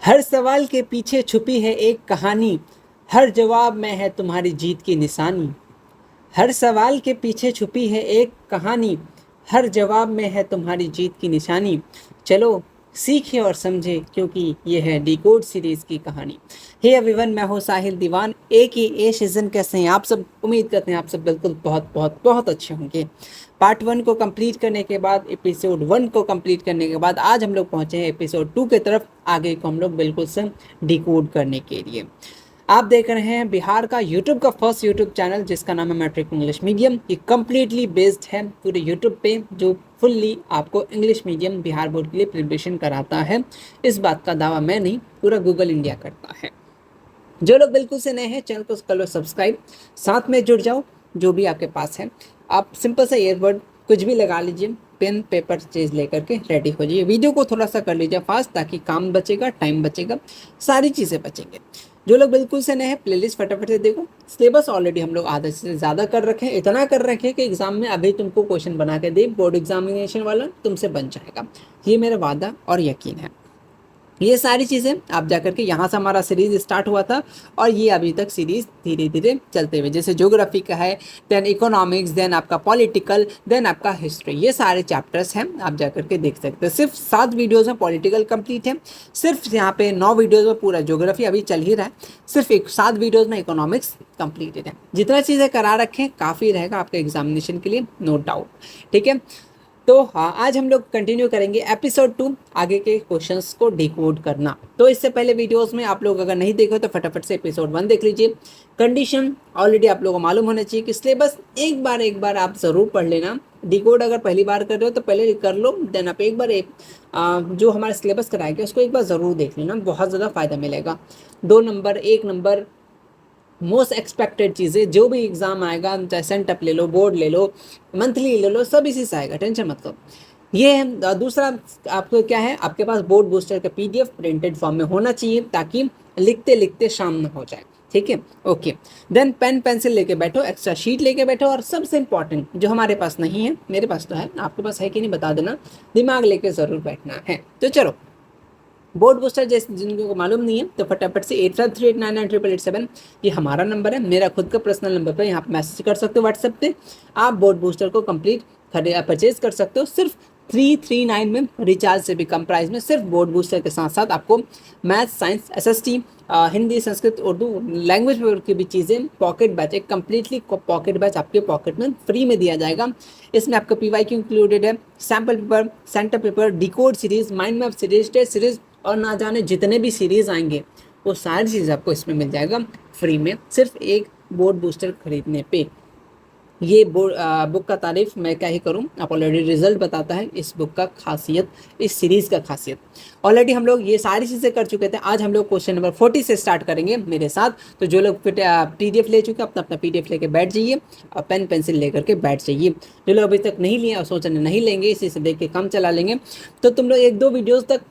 हर सवाल के पीछे छुपी है एक कहानी, हर जवाब में है तुम्हारी जीत की निशानी। हर सवाल के पीछे छुपी है एक कहानी, हर जवाब में है तुम्हारी जीत की निशानी। चलो सीखे और समझे, क्योंकि ये है डिकोड सीरीज की कहानी। हे एवरीवन, मैं हूँ साहिल दीवान, एक ही ए सीजन। कैसे हैं आप सब? उम्मीद करते हैं आप सब बिल्कुल बहुत बहुत बहुत अच्छे होंगे। पार्ट 1 को कंप्लीट करने के बाद, एपिसोड 1 को कंप्लीट करने के बाद आज हम लोग पहुंचे हैं एपिसोड 2 की तरफ। आगे को हम लोग बिल्कुल से डिकोड करने के लिए। आप देख रहे हैं बिहार का यूट्यूब का फर्स्ट यूट्यूब चैनल, जिसका नाम है मैट्रिक इंग्लिश मीडियम। ये कम्प्लीटली बेस्ड है पूरे यूट्यूब पे, जो फुल्ली आपको इंग्लिश मीडियम बिहार बोर्ड के लिए प्रिपरेशन कराता है। इस बात का दावा मैं नहीं, पूरा गूगल इंडिया करता है। जो लोग बिल्कुल से नए हैं, चैनल को कर लो सब्सक्राइब, साथ में जुड़ जाओ। जो भी आपके पास है, आप सिंपल सा ईयरबड कुछ भी लगा लीजिए, पेन पेपर चीज़ लेकर के रेडी हो जाइए। वीडियो को थोड़ा सा कर लीजिए फास्ट, ताकि काम बचेगा, टाइम बचेगा, सारी चीज़ें बचेंगे। जो लोग बिल्कुल से नए हैं, प्लेलिस्ट फटाफट से देखो। सिलेबस ऑलरेडी हम लोग आधे से ज़्यादा कर रखे हैं, इतना कर रखे हैं कि एग्जाम में अभी तुमको क्वेश्चन बना के दे, बोर्ड एग्जामिनेशन वाला तुमसे बन जाएगा। ये मेरा वादा और यकीन है। ये सारी चीज़ें आप जाकर के, यहाँ से हमारा सीरीज स्टार्ट हुआ था और ये अभी तक सीरीज धीरे धीरे चलते हुए, जैसे ज्योग्राफी का है, देन इकोनॉमिक्स, देन आपका पॉलिटिकल, देन आपका हिस्ट्री, ये सारे चैप्टर्स हैं, आप जाकर के देख सकते हैं। सिर्फ 7 वीडियोज़ में पॉलिटिकल कंप्लीट है, सिर्फ यहाँ पे 9 वीडियोज़ में पूरा ज्योग्राफी अभी चल ही रहा है, सिर्फ 7 वीडियोज़ में इकोनॉमिक्स कंप्लीटेड है। जितना चीज़ें करा रखें काफ़ी रहेगा आपके एग्जामिनेशन के लिए, नो डाउट। ठीक है, तो हाँ, आज हम लोग कंटिन्यू करेंगे एपिसोड 2, आगे के क्वेश्चंस को डिकोड करना। तो इससे पहले वीडियोस में आप लोग अगर नहीं देखे तो फटाफट से एपिसोड 1 देख लीजिए। कंडीशन ऑलरेडी आप लोगों को मालूम होना चाहिए कि सिलेबस एक बार आप ज़रूर पढ़ लेना। डिकोड अगर पहली बार कर रहे हो तो पहले कर लो, देन आप एक बार जो हमारा सिलेबस कराएगा उसको एक बार ज़रूर देख लेना, बहुत ज़्यादा फ़ायदा मिलेगा। 2 नंबर, 1 नंबर, मोस्ट एक्सपेक्टेड चीज़ें, जो भी एग्ज़ाम आएगा, चाहे सेंटअप ले लो, बोर्ड ले लो, मंथली ले लो, सब इसी से आएगा, टेंशन मत लो। ये है दूसरा। आपको क्या है, आपके पास बोर्ड बूस्टर का पीडीएफ प्रिंटेड फॉर्म में होना चाहिए, ताकि लिखते लिखते शाम न हो जाए। ठीक है, ओके। देन पेन पेंसिल लेके बैठो, एक्स्ट्रा शीट लेके बैठो, और सबसे इंपॉर्टेंट जो हमारे पास नहीं है, मेरे पास तो है, आपके पास है कि नहीं बता देना, दिमाग लेके ज़रूर बैठना है। तो चलो, बोर्ड बूस्टर जैसे जिनको मालूम नहीं है तो फटाफट से 8538998887 ये हमारा नंबर है, मेरा खुद का पर्सनल नंबर पर, यहाँ पर मैसेज कर सकते हो व्हाट्सएप पे। आप बोर्ड बूस्टर को कंप्लीट परचेज कर सकते हो, सिर्फ 339 में, रिचार्ज से भी कम प्राइस में। सिर्फ बोर्ड बूस्टर के साथ साथ आपको math, science, SST, Hindi, Sanskrit, Urdu language paper की भी चीज़ें, पॉकेट बैच, एक कम्प्लीटली पॉकेट बैच आपके पॉकेट में फ्री में दिया जाएगा। इसमें आपका पीवाईक्यू इंक्लूडेड है, sample paper, centre paper, decode series, mind map series, test series, और ना जाने जितने भी सीरीज़ आएंगे वो सारी चीज़ आपको इसमें मिल जाएगा फ्री में, सिर्फ एक बोर्ड बूस्टर खरीदने पे। ये बुक का तारीफ मैं क्या ही करूं, आप ऑलरेडी रिजल्ट बताता है इस बुक का खासियत, इस सीरीज़ का खासियत। ऑलरेडी हम लोग ये सारी चीज़ें कर चुके थे। आज हम लोग क्वेश्चन नंबर 40 से स्टार्ट करेंगे मेरे साथ। तो जो लोग पीडीएफ ले चुके हैं, अपना अपना पीडीएफ लेके बैठ जाइए, और पेन पेंसिल लेकर के बैठ जाइए। जो लोग अभी तक नहीं लिए और सोच रहे नहीं लेंगे, इसी से देख के काम चला लेंगे, तो तुम लोग 1-2 वीडियोज़ तक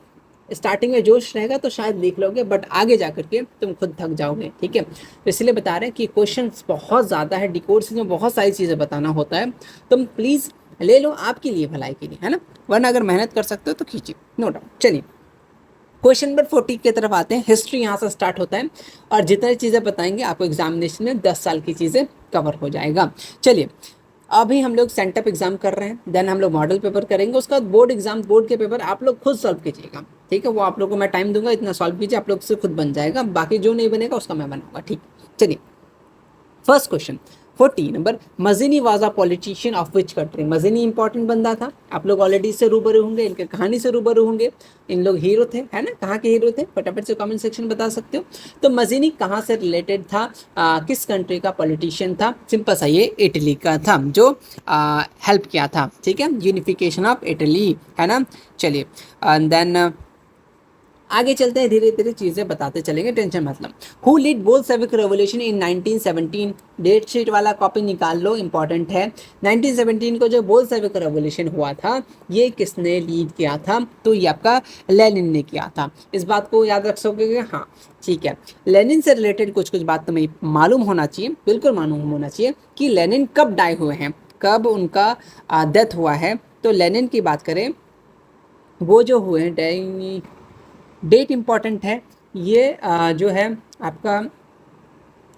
स्टार्टिंग में जोश रहेगा तो शायद देख लोगे, बट आगे जा करके तुम खुद थक जाओगे। ठीक है, तो इसलिए बता रहे हैं कि क्वेश्चंस बहुत ज़्यादा है, डिकोड में बहुत सारी चीज़ें बताना होता है। तुम प्लीज़ ले लो, आपके लिए, भलाई के लिए, है ना, वरना अगर मेहनत कर सकते हो तो खींचिए, नो डाउट। चलिए क्वेश्चन नंबर 40 की तरफ आते हैं। हिस्ट्री यहाँ से स्टार्ट होता है, और जितनी चीज़ें बताएंगे आपको एग्जामिनेशन में 10 साल की चीज़ें कवर हो जाएगा। चलिए, अभी हम लोग सेंटअप एग्जाम कर रहे हैं, देन हम लोग मॉडल पेपर करेंगे, उसका बाद बोर्ड एग्जाम, बोर्ड के पेपर आप लोग खुद सॉल्व कीजिएगा। ठीक है, वो आप लोग को मैं टाइम दूंगा, इतना सॉल्व कीजिए, आप लोग से खुद बन जाएगा, बाकी जो नहीं बनेगा उसका मैं बनाऊंगा। ठीक, चलिए first question 40 number, मजीनी was a politician of which country. मजीनी important बंदा था, आप लोग ऑलरेडी इससे रूबरू होंगे, इनके कहानी से रूबरू होंगे। इन लोग हीरो थे, है ना, कहाँ के हीरो थे, फटाफट से कमेंट सेक्शन बता सकते हो। तो मजीनी कहाँ से रिलेटेड था, किस कंट्री का पॉलिटिशियन था? सिंपल सा, ये इटली का था, जो हेल्प किया था, ठीक है, यूनिफिकेशन ऑफ इटली, है ना। चलिए देन आगे चलते हैं, धीरे धीरे चीज़ें बताते चलेंगे, टेंशन मतलब। Who lead Bolshevik revolution in 1917? Date sheet वाला कॉपी निकाल लो, इंपॉर्टेंट है। 1917 को जो बोल्शेविक रेवोल्यूशन हुआ था, ये किसने लीड किया था? तो ये आपका लेनिन ने किया था। इस बात को याद रख सकोगे? हाँ, ठीक है। लेनिन से रिलेटेड कुछ कुछ बात तुम्हें मालूम होना चाहिए, बिल्कुल मालूम होना चाहिए कि लेनिन कब डाई हुए हैं, कब उनका डेथ हुआ है। तो लेनिन की बात करें, वो जो हुए हैं, डेट इम्पॉर्टेंट है, ये जो है आपका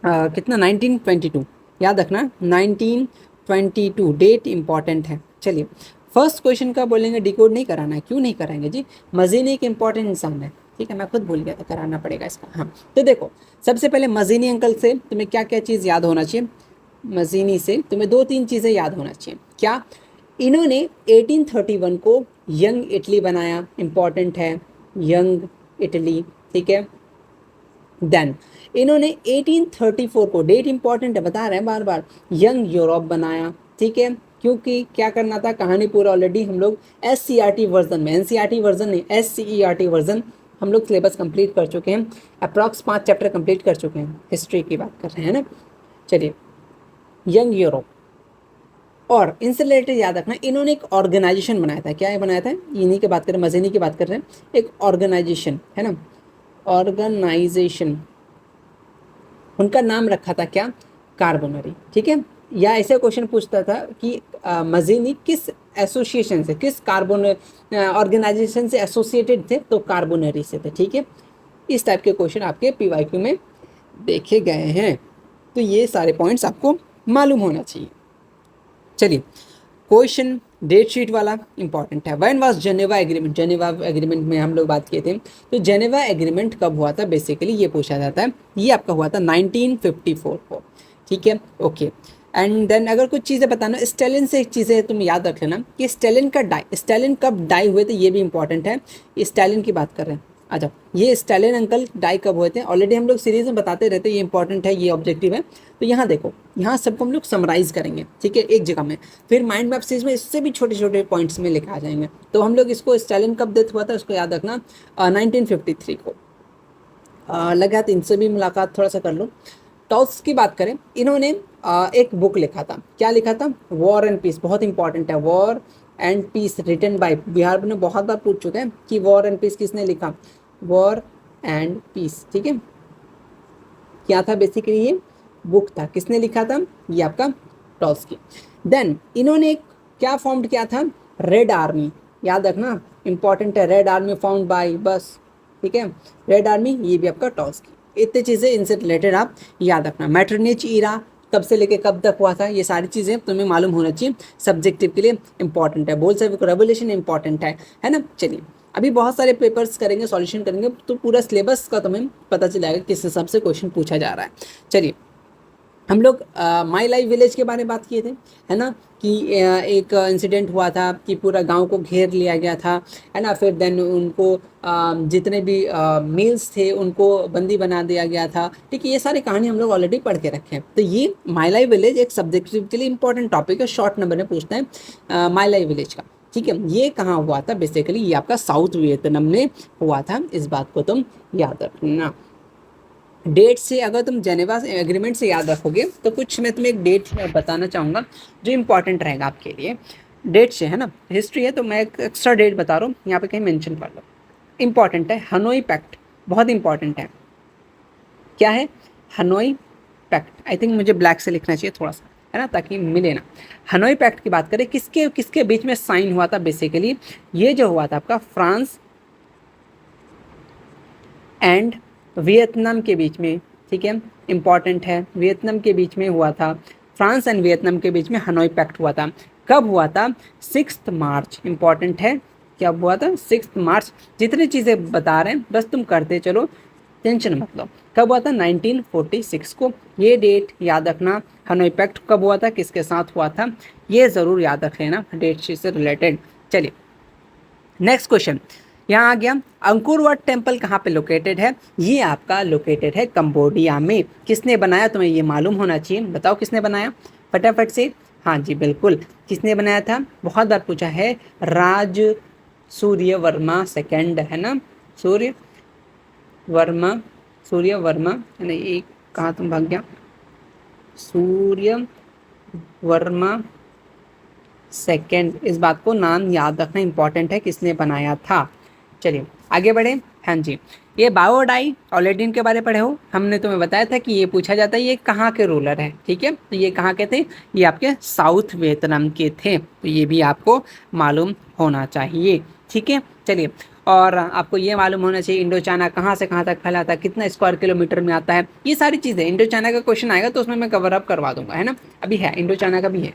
कितना 1922, याद रखना 1922 डेट इम्पॉर्टेंट है। चलिए फर्स्ट क्वेश्चन का बोलेंगे डिकोड नहीं कराना है, क्यों नहीं कराएंगे जी, मजीनी एक इंपॉर्टेंट इंसान है, ठीक है, मैं खुद भूल गया था, कराना पड़ेगा इसका। हाँ तो देखो सबसे पहले मजीनी अंकल से तुम्हें क्या क्या चीज़ याद होना चाहिए, मजीनी से तुम्हें दो तीन चीज़ें याद होना चाहिए। क्या, इन्होंने 1831 को यंग इटली बनाया, इंपॉर्टेंट है यंग इटली, ठीक है। देन इन्होंने 1834 को, डेट इंपॉर्टेंट है बता रहे हैं बार बार, यंग यूरोप बनाया, ठीक है, क्योंकि क्या करना था, कहानी पूरा ऑलरेडी हम लोग SCERT वर्जन में, NCERT वर्जन नहीं SCERT वर्जन हम लोग सिलेबस कंप्लीट कर चुके हैं, अप्रॉक्स 5 चैप्टर कंप्लीट कर चुके हैं, हिस्ट्री की बात कर रहे हैं ना। चलिए यंग यूरोप, और इनसे रिलेटेड याद रखना इन्होंने एक ऑर्गेनाइजेशन बनाया था, क्या बनाया था, इन्हीं की बात करें, मजीनी की बात कर रहे हैं, एक ऑर्गेनाइजेशन है ना, ऑर्गेनाइजेशन, उनका नाम रखा था क्या, कार्बोनरी, ठीक है। या ऐसे क्वेश्चन पूछता था कि मजीनी किस एसोसिएशन से, किस कार्बन ऑर्गेनाइजेशन से एसोसिएटेड थे, तो कार्बोनरी से थे, ठीक है। इस टाइप के क्वेश्चन आपके PYQ में देखे गए हैं, तो ये सारे पॉइंट्स आपको मालूम होना चाहिए। चलिए क्वेश्चन डेट शीट वाला इंपॉर्टेंट है, when was Geneva agreement, Geneva agreement में हम लोग बात किए थे, तो जेनेवा एग्रीमेंट कब हुआ था, बेसिकली ये पूछा जाता है, ये आपका हुआ था 1954 को, ठीक है, ओके। एंड देन अगर कुछ चीज़ें बताना, स्टेलिन से एक चीज़ें तुम याद रख लेना कि स्टेलिन का डाई, स्टेलिन कब डाई हुए थे, ये भी इंपॉर्टेंट है, स्टेलिन की बात कर रहे हैं। अच्छा, ये स्टेलिन अंकल डाई कब हुए थे, ऑलरेडी हम लोग सीरीज में बताते रहते हैं, ये इंपॉर्टेंट है, ये ऑब्जेक्टिव है। तो यहाँ देखो, यहाँ सबको हम लोग समराइज करेंगे, ठीक है, एक जगह में, फिर माइंड मैप सीरीज में इससे भी छोटे छोटे पॉइंट्स में लेके आ जाएंगे। तो हम लोग इसको स्टेलिन कब डेथ हुआ था उसको याद रखना, 1953 को लगा, तो इनसे भी मुलाकात थोड़ा सा कर लो। टॉल्स की बात करें, इन्होंने एक बुक लिखा था, क्या लिखा था, वॉर एंड पीस, बहुत इंपॉर्टेंट है, war and peace written by, Bihar में बहुत बार पूछ चुके हैं कि वॉर एंड पीस किसने लिखा, वॉर एंड पीस, ठीक है, क्या था बेसिकली ये बुक था, किसने लिखा था, ये आपका टॉल्स्की। देन इन्होंने एक क्या फॉर्म किया था, रेड आर्मी, याद रखना इंपॉर्टेंट है, रेड आर्मी फाउंड बाय, बस ठीक है, रेड आर्मी, ये भी आपका टॉल्स्की। इतनी चीज़ें इनसे रिलेटेड आप याद रखना। मैटरनिच ईरा कब से लेके कब तक हुआ था, ये सारी चीज़ें तुम्हें मालूम होना चाहिए, सब्जेक्टिव के लिए इंपॉर्टेंट है, बोल्शेविक रेवोल्यूशन इंपॉर्टेंट है ना। चलिए अभी बहुत सारे पेपर्स करेंगे, सॉल्यूशन करेंगे, तो पूरा सिलेबस का तुम्हें पता चलेगा किस हिसाब से क्वेश्चन पूछा जा रहा है। चलिए हम लोग माई लाइफ विलेज के बारे में बात किए थे, है ना, कि एक इंसिडेंट हुआ था कि पूरा गांव को घेर लिया गया था, है ना, फिर देन उनको जितने भी मील्स थे उनको बंदी बना दिया गया था, ठीक है, ये सारी कहानी हम लोग ऑलरेडी पढ़ के रखे हैं। तो ये माई लाइफ विलेज एक सब्जेक्टिव के लिए इंपॉर्टेंट टॉपिक है, शॉर्ट नंबर में पूछता है माई लाइफ विलेज का, ठीक है। ये कहाँ हुआ था, बेसिकली ये आपका साउथ वियतनाम में हुआ था, इस बात को तुम याद रखना। डेट से अगर तुम जेनेवा एग्रीमेंट से याद रखोगे तो कुछ मैं तुम्हें एक डेट बताना चाहूँगा जो इंपॉर्टेंट रहेगा आपके लिए, डेट से, है ना, हिस्ट्री है तो मैं एक एक्स्ट्रा डेट बता रहा हूँ, यहाँ पे कहीं मेंशन कर लो, इंपॉर्टेंट है, हनोई पैक्ट, बहुत इंपॉर्टेंट है, क्या है, हनोई पैक्ट, आई थिंक मुझे ब्लैक से लिखना चाहिए थोड़ा सा, है ना, ताकि मिले ना। हनोई पैक्ट की बात करें, किसके किसके बीच में साइन हुआ था, बेसिकली ये जो हुआ था आपका फ्रांस एंड वियतनाम के बीच में, ठीक है, इंपॉर्टेंट है, वियतनाम के बीच में हुआ था, फ्रांस एंड वियतनाम के बीच में हनोई पैक्ट हुआ था, कब हुआ था, 6 मार्च, इंपॉर्टेंट है, क्या हुआ था, 6 मार्च, जितनी चीज़ें बता रहे हैं बस तुम करते चलो, टेंशन मत लो, कब हुआ था, 1946 को, ये डेट याद रखना, हनोई पैक्ट कब हुआ था, किसके साथ हुआ था, ये ज़रूर याद रख लेना, डेट से रिलेटेड। चलिए नेक्स्ट क्वेश्चन, यहाँ आ गया, अंकुर वट टेम्पल कहाँ पे लोकेटेड है, ये आपका लोकेटेड है कंबोडिया में, किसने बनाया तुम्हें ये मालूम होना चाहिए, बताओ किसने बनाया फटाफट से, हाँ जी बिल्कुल, किसने बनाया था, बहुत बार पूछा है, राज सूर्य वर्मा सेकंड, है ना, सूर्य वर्मा है ना, ये कहाँ तुम भाग गया, सूर्य वर्मा सेकंड, इस बात को नाम याद रखना इंपॉर्टेंट है, किसने बनाया था। चलिए आगे बढ़े, हाँ जी, ये बाओडाई ऑलरेडी इनके बारे में पढ़े हो, हमने तुम्हें बताया था कि ये पूछा जाता है ये कहाँ के रूलर है, ठीक है, तो ये कहाँ के थे, ये आपके साउथ वियतनाम के थे, तो ये भी आपको मालूम होना चाहिए, ठीक है। चलिए और आपको ये मालूम होना चाहिए इंडो चाइना कहाँ से कहाँ तक फैला था, कितना स्क्वायर किलोमीटर में आता है, ये सारी चीज़ें। इंडो चाइना का क्वेश्चन आएगा तो उसमें मैं कवर अप करवा दूंगा, है ना। अभी है इंडो चाइना का भी है।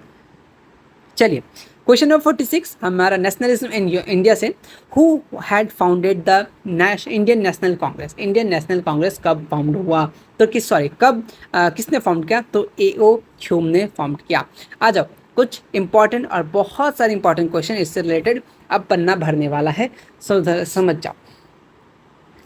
चलिए क्वेश्चन नंबर 46 हमारा नेशनलिज्म इन इंडिया से। Who had founded the Indian national Congress. Indian national Congress कब फाउंड हुआ, तो कब किसने फाउंड किया, तो A.O. ह्यूम ने फाउंड किया। आ जाओ कुछ इंपॉर्टेंट और बहुत सारे इंपॉर्टेंट क्वेश्चन इससे रिलेटेड अब पन्ना भरने वाला है, समझ जाओ।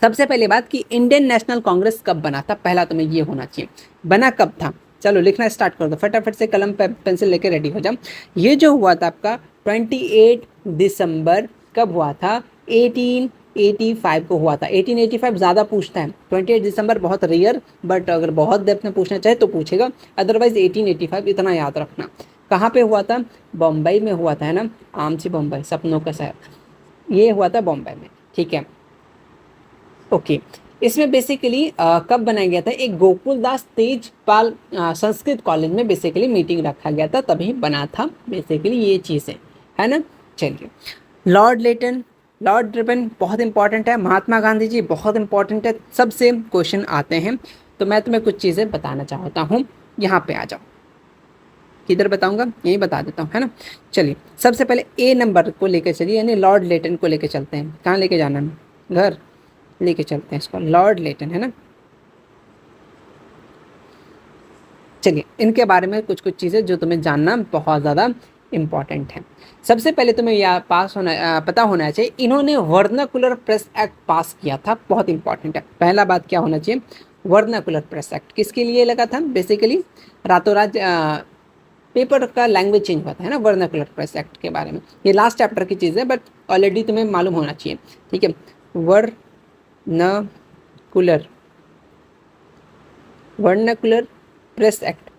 सबसे पहले बात कि इंडियन नेशनल कांग्रेस कब बना था, पहला तुम्हें ये होना चाहिए, बना कब था। चलो लिखना स्टार्ट कर दो, फटाफट से कलम पेंसिल लेके रेडी हो जाओ। ये जो हुआ था आपका 28 दिसंबर कब हुआ था, 1885 को हुआ था। 1885 ज़्यादा पूछता है, 28 दिसंबर बहुत रेयर, बट अगर बहुत डेप्थ में पूछना चाहे तो पूछेगा, अदरवाइज 1885 इतना याद रखना। कहाँ पे हुआ था, बम्बई में हुआ था, है ना, आमची बम्बई, सपनों का शहर, ये हुआ था बम्बई में, ठीक है। ओके इसमें बेसिकली कब बनाया गया था, एक गोकुलदास तेजपाल संस्कृत कॉलेज में बेसिकली मीटिंग रखा गया था, तभी बना था बेसिकली ये चीज़ें, है ना। चलिए लॉर्ड लेटन, लॉर्ड रिपन बहुत इंपॉर्टेंट है, महात्मा गांधी जी बहुत इंपॉर्टेंट है, सबसे क्वेश्चन आते हैं। तो मैं तुम्हें कुछ चीज़ें बताना चाहता हूँ, यहाँ पे आ जाओ, किधर बताऊंगा, यही बता देता हूँ, है ना। चलिए सबसे पहले A नंबर को लेकर चलिए, यानी लॉर्ड लेटन को लेकर चलते हैं। कहाँ लेके जाना है, घर लेके चलते हैं इसको, लॉर्ड लेटन, है ना। चलिए इनके बारे में कुछ कुछ चीज़ें जो तुम्हें जानना बहुत ज़्यादा इम्पॉर्टेंट है। सबसे पहले तुम्हें यह पता होना चाहिए, इन्होंने वर्नाकुलर प्रेस एक्ट पास किया था, बहुत इंपॉर्टेंट है। पहला बात क्या होना चाहिए, वर्नाकुलर प्रेस एक्ट किसके लिए लगा था, बेसिकली रातों रात पेपर का लैंग्वेज चेंज हुआ था, है ना, वर्नाकुलर प्रेस एक्ट के बारे में। ये लास्ट चैप्टर की चीज़ है, बट ऑलरेडी तुम्हें मालूम होना चाहिए, ठीक है। Vernacular press act,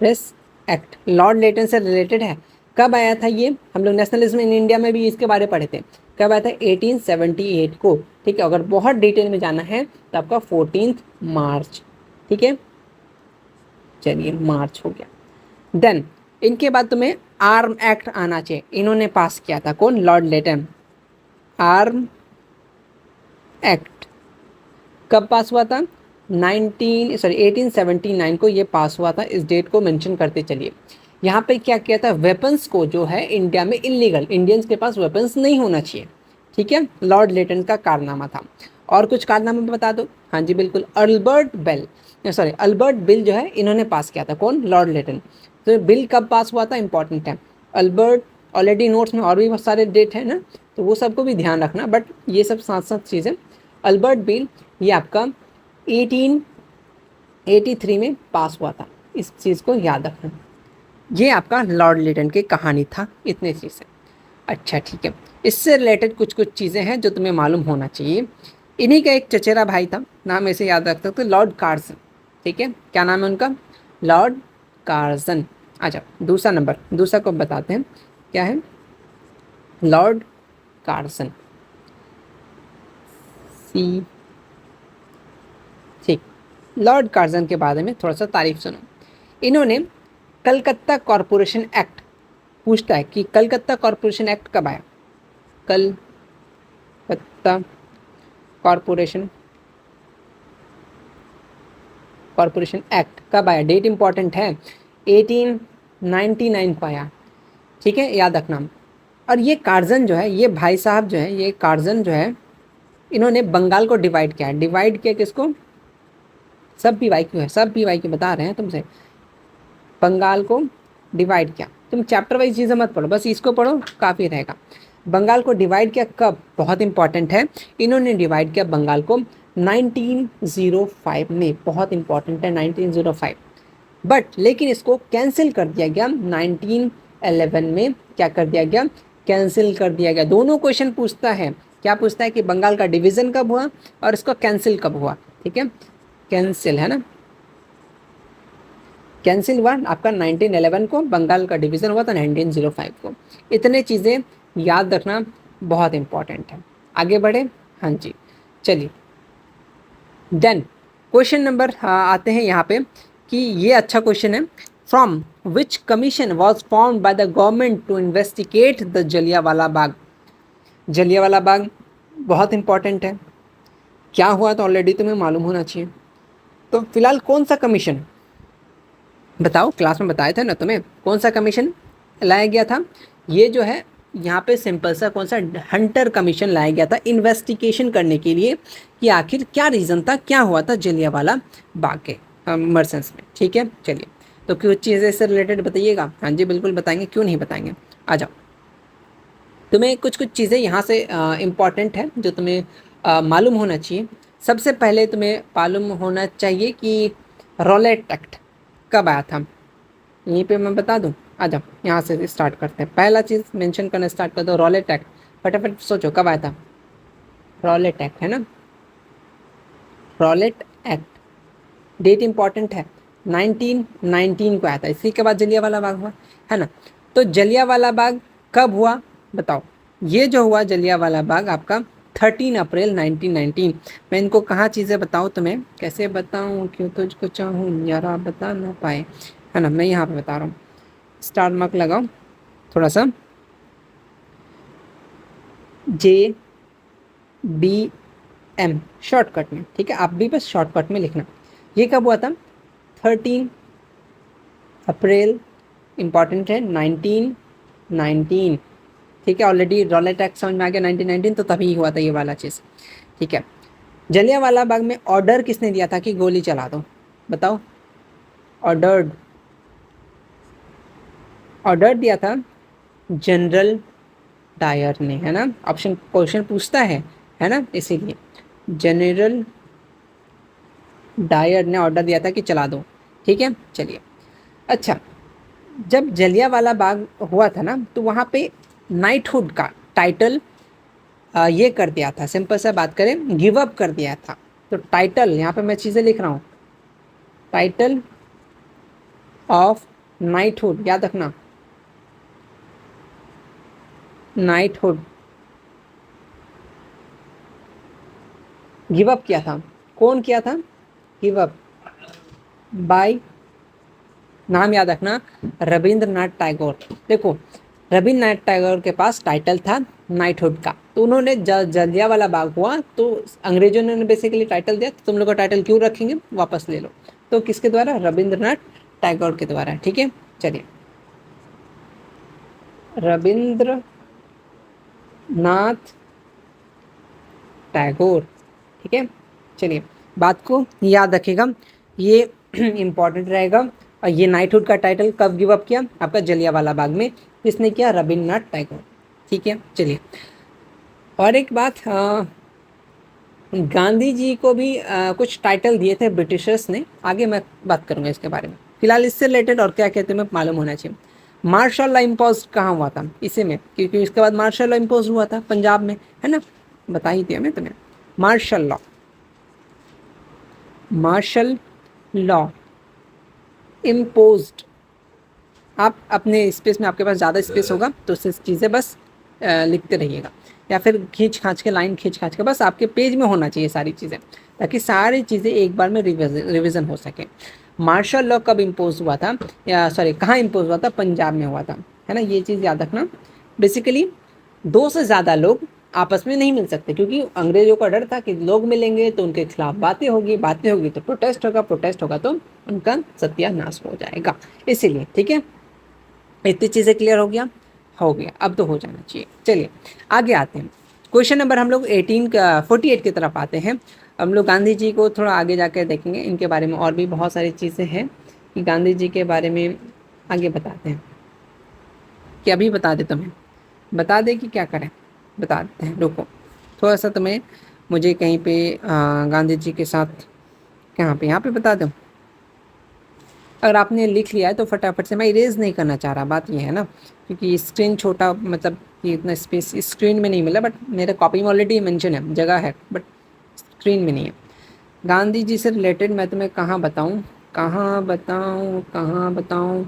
press act lord Lytton से रिलेटेड है। कब आया था ये, हम लोग नेशनलिज्म इन इंडिया में भी इसके बारे में पढ़े थे। कब आया था, 1878 को, ठीक है। अगर बहुत डिटेल में जाना है तो आपका 14 मार्च, ठीक है। चलिए मार्च हो गया। देन इनके बाद तुम्हें आर्म एक्ट आना चाहिए, इन्होंने पास किया था, कौन, लॉर्ड लेटन। आर्म एक्ट कब पास हुआ था, 1879 को ये पास हुआ था, इस डेट को मेंशन करते चलिए। यहाँ पे क्या किया था, वेपन्स को जो है इंडिया में इलीगल, इंडियंस के पास वेपन्स नहीं होना चाहिए, ठीक है, लॉर्ड लेटन का कारनामा था। और कुछ कारनामा बता दो, हाँ जी बिल्कुल, अल्बर्ट बिल जो है इन्होंने पास किया था, कौन, लॉर्ड लेटन। तो बिल कब पास हुआ था, इंपॉर्टेंट है। अल्बर्ट, ऑलरेडी नोट्स में और भी बहुत सारे डेट है ना, तो वो सबको भी ध्यान रखना, बट ये सब साथ साथ चीज़ें। अल्बर्ट बिल ये आपका 1883 में पास हुआ था, इस चीज़ को याद रखना। ये आपका लॉर्ड लेटन की कहानी था, इतने चीज़ें। अच्छा ठीक है, इससे रिलेटेड कुछ कुछ चीज़ें हैं जो तुम्हें मालूम होना चाहिए। इन्हीं का एक चचेरा भाई था, नाम ऐसे याद रख सकते हो, लॉर्ड कार्सन, ठीक है। क्या नाम है उनका, लॉर्ड कार्सन। अच्छा दूसरा नंबर, दूसरा को बताते हैं क्या है, लॉर्ड कार्सन, सी, ठीक। लॉर्ड कार्सन के बारे में थोड़ा सा तारीफ सुनो। इन्होंने कलकत्ता कॉरपोरेशन एक्ट, पूछता है कि कलकत्ता कॉरपोरेशन एक्ट कब आया, कलकत्ता कॉरपोरेशन एक्ट कब आया, डेट इंपॉर्टेंट है, 1899 को आया, ठीक है, याद रखना। और ये कार्जन जो है, ये भाई साहब जो है, ये कार्जन जो है, इन्होंने बंगाल को डिवाइड किया, डिवाइड किया किसको, सब पी वाई क्यू है, सब पी वाई क्यू बता रहे हैं तुमसे, बंगाल को डिवाइड किया। तुम चैप्टर वाइज चीज़ें मत पढ़ो, बस इसको पढ़ो काफ़ी रहेगा। बंगाल को डिवाइड किया कब, बहुत इंपॉर्टेंट है, इन्होंने डिवाइड किया बंगाल को 1905 में, बहुत इंपॉर्टेंट है 1905। बट लेकिन इसको कैंसिल कर दिया गया 1911 में, क्या कर दिया गया, कैंसिल कर दिया गया। दोनों क्वेश्चन पूछता है, क्या पूछता है कि बंगाल का डिवीज़न कब हुआ और इसको कैंसिल कब हुआ, ठीक है, कैंसिल, है ना, कैंसिल हुआ आपका 1911 को, बंगाल का डिवीज़न हुआ था 1905 को। इतने चीज़ें याद रखना बहुत इंपॉर्टेंट है। आगे बढ़े, हाँ जी चलिए। देन क्वेश्चन नंबर आते हैं यहाँ पे कि ये अच्छा क्वेश्चन है, from which commission was formed by the government to investigate the Jallianwala Bagh. Jallianwala Bagh बहुत इंपॉर्टेंट है, क्या हुआ तो ऑलरेडी तुम्हें मालूम होना चाहिए। तो फिलहाल कौन सा कमीशन, बताओ, क्लास में बताया था ना तुम्हें, कौन सा कमीशन लाया गया था? ये जो है यहाँ पे सिंपल सा कौन सा हंटर कमीशन लाया गया था इन्वेस्टिगेशन करने के लिए कि आखिर क्या रीज़न था, क्या हुआ था जलियांवाला बाग के मर्सेंस में। ठीक है, चलिए, तो कुछ चीज़ें इससे रिलेटेड बताइएगा। हाँ जी बिल्कुल बताएंगे, क्यों नहीं बताएंगे, आ जाओ। तुम्हें कुछ कुछ चीज़ें यहाँ से इम्पॉर्टेंट है जो तुम्हें मालूम होना चाहिए। सबसे पहले तुम्हें मालूम होना चाहिए कि रॉलेट एक्ट कब आया था, यहीं पे मैं बता दूं। आ जाओ, यहाँ से स्टार्ट करते हैं। पहला चीज़ मेंशन करना स्टार्ट कर दो, रॉलेट एक्ट। फटाफट सोचो कब आया था। रॉलेट एक्ट है ना, रॉलेट एक्ट, डेट इंपॉर्टेंट है, 1919 को आया था। इसी के बाद जलियांवाला बाग हुआ, है ना। तो जलियांवाला बाग कब हुआ बताओ। ये जो हुआ जलियांवाला बाग आपका 13 अप्रैल 1919। मैं इनको कहाँ चीज़ें बताऊँ तुम्हें, कैसे बताऊँ, क्यों तुझको चाहूँ यार आप बता ना पाए, है ना। मैं यहाँ पे बता रहा हूँ, स्टार मार्क लगाओ थोड़ा सा, JBM शॉर्टकट में, ठीक है, आप भी बस शॉर्टकट में लिखना। ये कब हुआ था, 13 अप्रैल, इंपॉर्टेंट है, 1919। ठीक है, ऑलरेडी रॉलेट एक्ट समझ में आ गया 1919, तो तभी हुआ था ये वाला चीज़। ठीक है, जलियांवाला बाग में ऑर्डर किसने दिया था कि गोली चला दो, बताओ। ऑर्डर, ऑर्डर दिया था जनरल डायर ने, है ना। ऑप्शन क्वेश्चन पूछता है ना, इसीलिए जनरल डायर ने ऑर्डर दिया था कि चला दो। ठीक है, चलिए। अच्छा, जब जलियांवाला बाग हुआ था ना, तो वहाँ पे नाइटहुड का टाइटल ये कर दिया था, सिंपल सा बात करें गिव अप कर दिया था। तो टाइटल यहाँ पे मैं चीज़ें लिख रहा हूँ, टाइटल ऑफ नाइटहुड, याद रखना, नाइटहुड गिव अप किया था। कौन किया था गिव अप? बाय, नाम याद रखना, रविंद्रनाथ टैगोर। देखो, रविंद्रनाथ टैगोर के पास टाइटल था नाइटहुड का, तो उन्होंने जलियांवाला बाग हुआ तो अंग्रेजों ने बेसिकली टाइटल दिया, तो तुम लोग का टाइटल क्यों रखेंगे, वापस ले लो। तो किसके द्वारा, रविंद्रनाथ टैगोर के द्वारा। ठीक है, चलिए, रविंद्रनाथ टैगोर। ठीक है, चलिए, बात को याद रखिएगा, ये इम्पॉर्टेंट रहेगा। और ये नाइटहुड का टाइटल कब गिव अप किया, आपका जलियांवाला बाग में, किसने किया, रविंद्रनाथ टैगोर। ठीक है, चलिए, और एक बात, गांधी जी को भी कुछ टाइटल दिए थे ब्रिटिशर्स ने, आगे मैं बात करूंगा इसके बारे में। फिलहाल इससे रिलेटेड और क्या कहते हैं मालूम होना चाहिए। मार्शल लॉ इम्पोज कहाँ हुआ था, इसी में, क्योंकि इसके बाद मार्शल लॉ इम्पोज हुआ था पंजाब में, है ना, बता ही दिया मैं तुम्हें। Martial law, martial law imposed, आप अपने स्पेस में, आपके पास ज़्यादा स्पेस होगा तो उससे चीज़ें बस लिखते रहिएगा, या फिर खींच खांच के, लाइन खींच खांच के, बस आपके पेज में होना चाहिए सारी चीज़ें, ताकि सारी चीज़ें एक बार में रिविज़न हो सके। मार्शल लॉ कब इम्पोज हुआ था, या सॉरी कहाँ इम्पोज हुआ था, पंजाब में हुआ था, है ना, ये चीज़ याद रखना। बेसिकली 2 से ज़्यादा लोग आपस में नहीं मिल सकते, क्योंकि अंग्रेजों का डर था कि लोग मिलेंगे तो उनके खिलाफ बातें होगी, बातें होगी तो प्रोटेस्ट होगा, प्रोटेस्ट होगा तो उनका सत्यानाश हो जाएगा, इसीलिए। ठीक है, इतनी चीज़ें क्लियर हो गया, हो गया, अब तो हो जाना चाहिए। चलिए आगे आते हैं, क्वेश्चन नंबर हम लोग 48 की तरफ आते हैं। हम लोग गांधी जी को थोड़ा आगे जाकर देखेंगे, इनके बारे में और भी बहुत सारी चीज़ें हैं कि गांधी जी के बारे में आगे बताते हैं, कि अभी बता दे तुम्हें, बता दे कि क्या करें, बता देते हैं, रुको थोड़ा सा तुम्हें, मुझे कहीं पे गांधी जी के साथ, कहाँ पे, यहाँ पे बता दूँ। अगर आपने लिख लिया है तो फटाफट से, मैं इरेज नहीं करना चाह रहा, बात ये है ना, क्योंकि स्क्रीन छोटा, मतलब कि इतना स्पेस स्क्रीन में नहीं मिला, बट मेरे कॉपी में ऑलरेडी मेंशन है, जगह है, बट स्क्रीन में नहीं है। गांधी जी से रिलेटेड मैं तुम्हें कहाँ बताऊँ, कहाँ बताऊँ, कहाँ बताऊँ,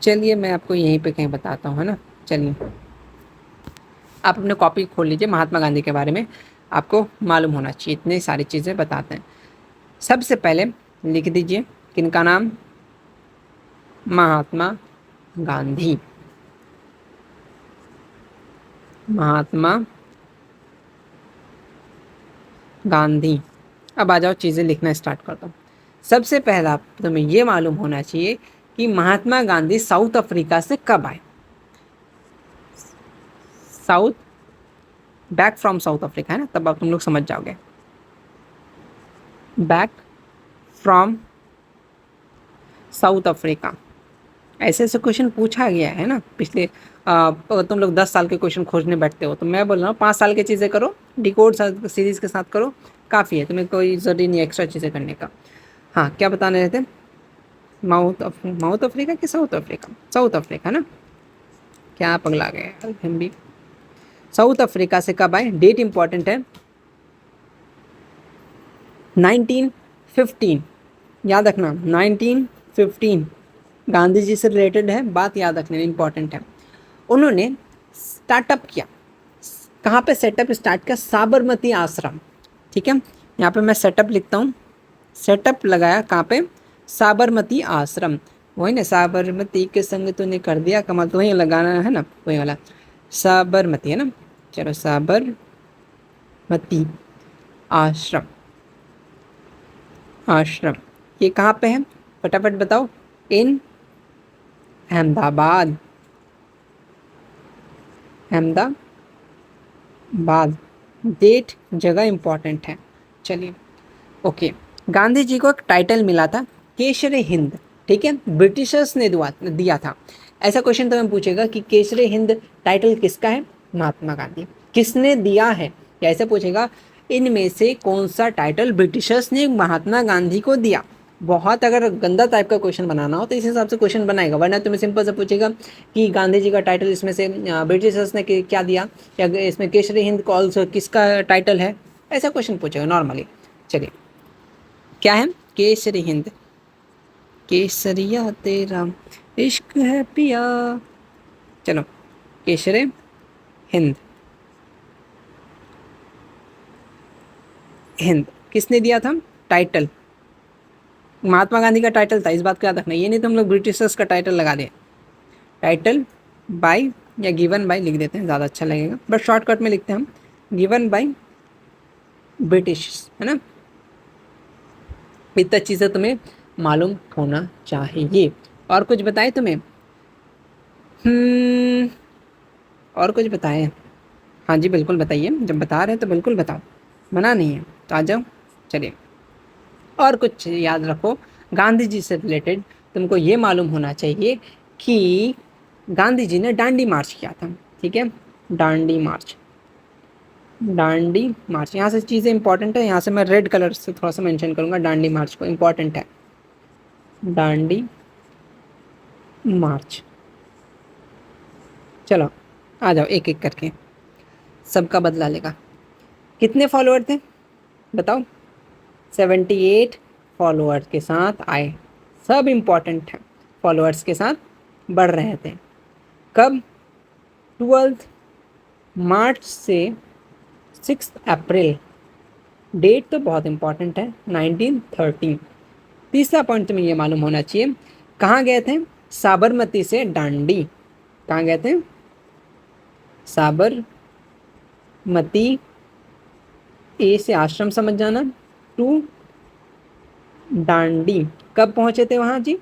चलिए मैं आपको यहीं पे कहीं बताता हूँ, है ना। चलिए, आप अपने कॉपी खोल लीजिए, महात्मा गांधी के बारे में आपको मालूम होना चाहिए, इतनी सारी चीज़ें बताते हैं। सबसे पहले लिख दीजिए किनका नाम, महात्मा गांधी। महात्मा गांधी। अब आ जाओ चीज़ें लिखना स्टार्ट करता हूँ। सबसे पहला तुम्हें ये मालूम होना चाहिए कि महात्मा गांधी साउथ अफ्रीका से कब आए। South, back from south Africa है ना, तब अब तुम लोग समझ जाओगे। बैक फ्रॉम साउथ अफ्रीका, ऐसे ऐसे क्वेश्चन पूछा गया है ना पिछले। अगर तुम लोग 10 साल के क्वेश्चन खोजने बैठते हो तो मैं बोल रहा हूँ 5 साल की चीज़ें करो, डिकोड सीरीज के साथ करो, काफ़ी है, तुम्हें कोई ज़रूरी नहीं एक्स्ट्रा चीज़ें करने का। हाँ, क्या बताने रहे थे? माउथ अफ्रीका कि साउथ अफ्रीका? साउथ अफ्रीका ना, क्या पगला गए यार हम भी। साउथ अफ्रीका से कब आए, डेट इंपॉर्टेंट है, 1915, याद रखना 1915, गांधी जी से रिलेटेड है, बात याद रखना इंपॉर्टेंट है। उन्होंने स्टार्टअप किया, कहाँ पे सेटअप स्टार्ट किया? साबरमती आश्रम। ठीक है, यहाँ पे मैं सेटअप लिखता हूँ, सेटअप लगाया कहाँ पे? साबरमती आश्रम। वही ना, साबरमती के संग तूने कर दिया कमाल, तो वही लगाना है ना, वही वाला साबरमती है ना। चलो, साबरमती आश्रम, आश्रम ये कहाँ पे है फटाफट बताओ? इन अहमदाबाद, अहमदाबाद। डेट जगह इंपॉर्टेंट है। चलिए, ओके। गांधी जी को एक टाइटल मिला था केसरे हिंद, ठीक है, ब्रिटिशर्स ने दिया था। ऐसा क्वेश्चन तुम्हें पूछेगा कि केसरे हिंद टाइटल किसका है? महात्मा गांधी। किसने दिया है, या ऐसा पूछेगा इनमें से कौन सा टाइटल ब्रिटिशर्स ने महात्मा गांधी को दिया। बहुत अगर गंदा टाइप का क्वेश्चन बनाना हो तो इस हिसाब से क्वेश्चन बनाएगा, वरना तुम्हें सिंपल से पूछेगा कि गांधी जी का टाइटल इसमें से ब्रिटिशर्स ने क्या दिया, या इसमें केसरी हिंद कॉल्स किसका टाइटल है, ऐसा क्वेश्चन पूछेगा नॉर्मली। चलिए, क्या है? केसरी हिंद, केसरिया तेरा इश्क है पिया। चलो, केसरी हिंद, हिंद किसने दिया था टाइटल? महात्मा गांधी का टाइटल था, इस बात को याद रखना। ये नहीं तो हम लोग ब्रिटिशर्स का टाइटल लगा दें, टाइटल बाय या गिवन बाय लिख देते हैं, ज़्यादा अच्छा लगेगा, बट शॉर्टकट में लिखते हैं हम गिवन बाय ब्रिटिश, है ना। इतना चीज़ें तुम्हें मालूम होना चाहिए। और कुछ बताए तुम्हें? और कुछ बताए? हाँ जी, बिल्कुल बताइए, जब बता रहे हैं तो बिल्कुल बताओ, मना नहीं है, तो आ जाओ। चलिए, और कुछ याद रखो गांधी जी से रिलेटेड। तुमको ये मालूम होना चाहिए कि गांधी जी ने डांडी मार्च किया था, ठीक है, डांडी मार्च, डांडी मार्च। यहाँ से चीज़ें इंपॉर्टेंट है, यहाँ से मैं रेड कलर से थोड़ा सा मेंशन करूँगा डांडी मार्च को, इंपॉर्टेंट है डांडी मार्च। चलो, आ जाओ एक एक करके, सबका बदला लेगा। कितने फॉलोअर थे बताओ? 78 फॉलोअर्स के साथ आए, सब इम्पॉर्टेंट है, फॉलोअर्स के साथ बढ़ रहे थे। कब? 12 मार्च से 6 अप्रैल, डेट तो बहुत इम्पॉर्टेंट है, 1913। तीसरा पॉइंट तुम्हें ये मालूम होना चाहिए, कहाँ गए थे? साबरमती से डांडी। कहाँ गए थे? साबरमती, ए से आश्रम समझ जाना, टू डांडी। कब पहुँचे थे वहाँ जी?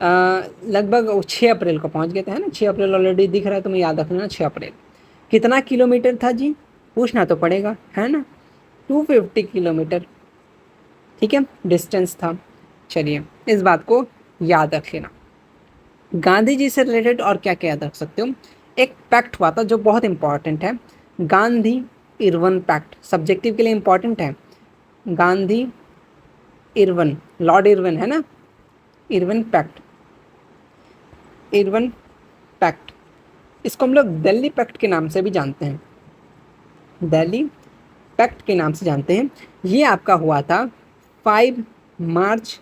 लगभग 6 अप्रैल को पहुँच गए थे, है ना। 6 अप्रैल ऑलरेडी दिख रहा है, तुम्हें याद रखना 6 अप्रैल। कितना किलोमीटर था जी? पूछना तो पड़ेगा, है ना। 250 किलोमीटर, ठीक है, डिस्टेंस था। चलिए, इस बात को याद रख लेना। गांधी जी से रिलेटेड और क्या क्या याद रख सकते हो? एक पैक्ट हुआ था जो बहुत इंपॉर्टेंट है, गांधी इरवन पैक्ट, सब्जेक्टिव के लिए इंपॉर्टेंट है। गांधी इरवन, लॉर्ड इरवन है ना, इरवन पैक्ट, इरवन पैक्ट, इसको हम लोग दिल्ली पैक्ट के नाम से भी जानते हैं, दिल्ली पैक्ट के नाम से जानते हैं। ये आपका हुआ था 5 मार्च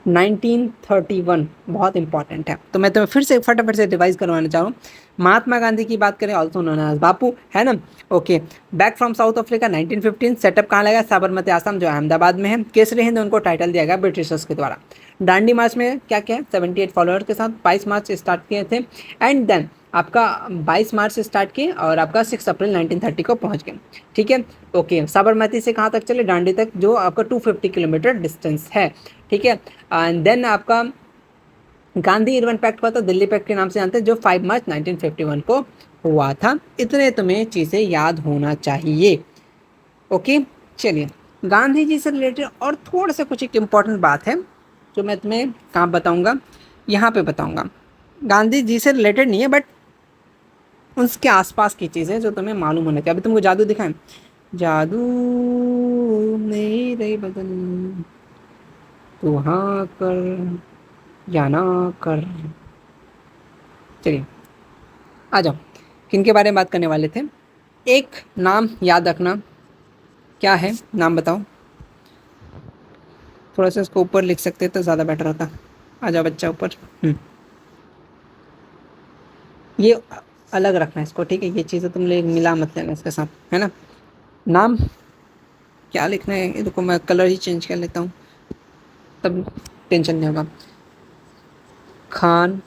1931, बहुत इंपॉर्टेंट है। तो मैं तुम्हें फिर से फटाफट से रिवाइज करवाना चाह रहा हूँ। महात्मा गांधी की बात करें, ऑल्सो नोन एज बापू, है ना। Okay, back from south Africa 1915, setup कहाँ लगा? साबरमती आश्रम जो अहमदाबाद में है। केसरी हिंद उनको टाइटल दिया गया ब्रिटिशर्स के द्वारा। डांडी मार्च में क्या क्या? 78 फॉलोअर्स के साथ 22 मार्च स्टार्ट किए थे। एंड देन आपका 22 मार्च से स्टार्ट किए और आपका 6 अप्रैल 1930 को पहुंच गए। ठीक है, ओके। साबरमती से कहाँ तक चले? दांडी तक, जो आपका 250 किलोमीटर डिस्टेंस है। ठीक है, एंड देन आपका गांधी इरविन पैक्ट हुआ था, दिल्ली पैक्ट के नाम से जानते हैं, जो 5 मार्च 1951 को हुआ था। इतने तुम्हें चीज़ें याद होना चाहिए। ओके, चलिए गांधी जी से रिलेटेड और थोड़ा सा कुछ एक इम्पॉर्टेंट बात है जो मैं तुम्हें कहाँ बताऊँगा, यहाँ पे बताऊँगा। गांधी जी से रिलेटेड नहीं है बट उसके आसपास की चीज़ें जो तुम्हें मालूम होना चाहिए। अभी तुमको जादू दिखाएं, जादू मेरे बदन तू हाँ कर या ना कर। चलिए आ जाओ, किन के बारे में बात करने वाले थे? एक नाम याद रखना, क्या है नाम बताओ? थोड़ा सा इसको ऊपर लिख सकते तो ज़्यादा बेटर होता। आ जाओ बच्चा ऊपर। ये अलग रखना इसको, ठीक है? ये चीज़ें तुम ले मिला मत लेना इसके साथ, है ना? नाम क्या लिखना है? ये देखो मैं कलर ही चेंज कर लेता हूँ, तब टेंशन नहीं होगा। खान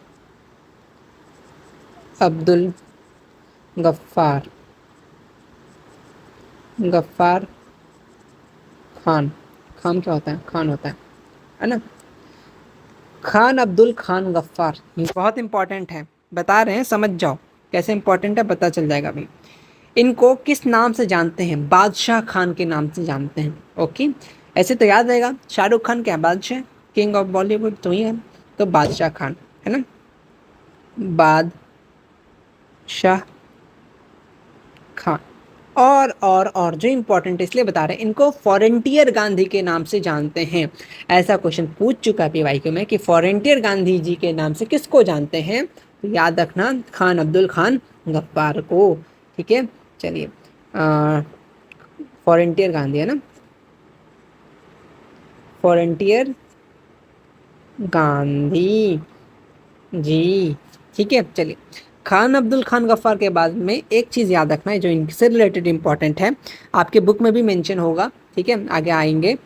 अब्दुल गफ्फार, गफ्फार खान। खान क्या होता है? खान होता है ना? खान अब्दुल खान गफ्फार, बहुत इंपॉर्टेंट है, बता रहे हैं, समझ जाओ कैसे इंपॉर्टेंट है, पता चल जाएगा अभी। इनको किस नाम से जानते हैं? बादशाह खान के नाम से जानते हैं। ओके, ऐसे तो याद रहेगा, शाहरुख खान क्या बादशाह, किंग ऑफ बॉलीवुड तो ही है, तो बादशाह खान है ना, बादशाह खान। और जो इंपॉर्टेंट इसलिए बता रहे हैं, इनको फॉरेंटियर गांधी के नाम से जानते हैं। ऐसा क्वेश्चन पूछ चुका है पीवाईक्यू में कि फॉरेंटियर गांधी जी के नाम से किसको जानते हैं, तो याद रखना खान अब्दुल खान गफ्फार को। ठीक है, चलिए फॉरेंटियर गांधी है ना, फॉरेंटियर गांधी जी। ठीक है, चलिए खान अब्दुल खान गफ्फार के बाद में एक चीज़ याद रखना है जो इनसे रिलेटेड इंपॉर्टेंट है, आपके बुक में भी मेंशन होगा। ठीक है, आगे आएंगे।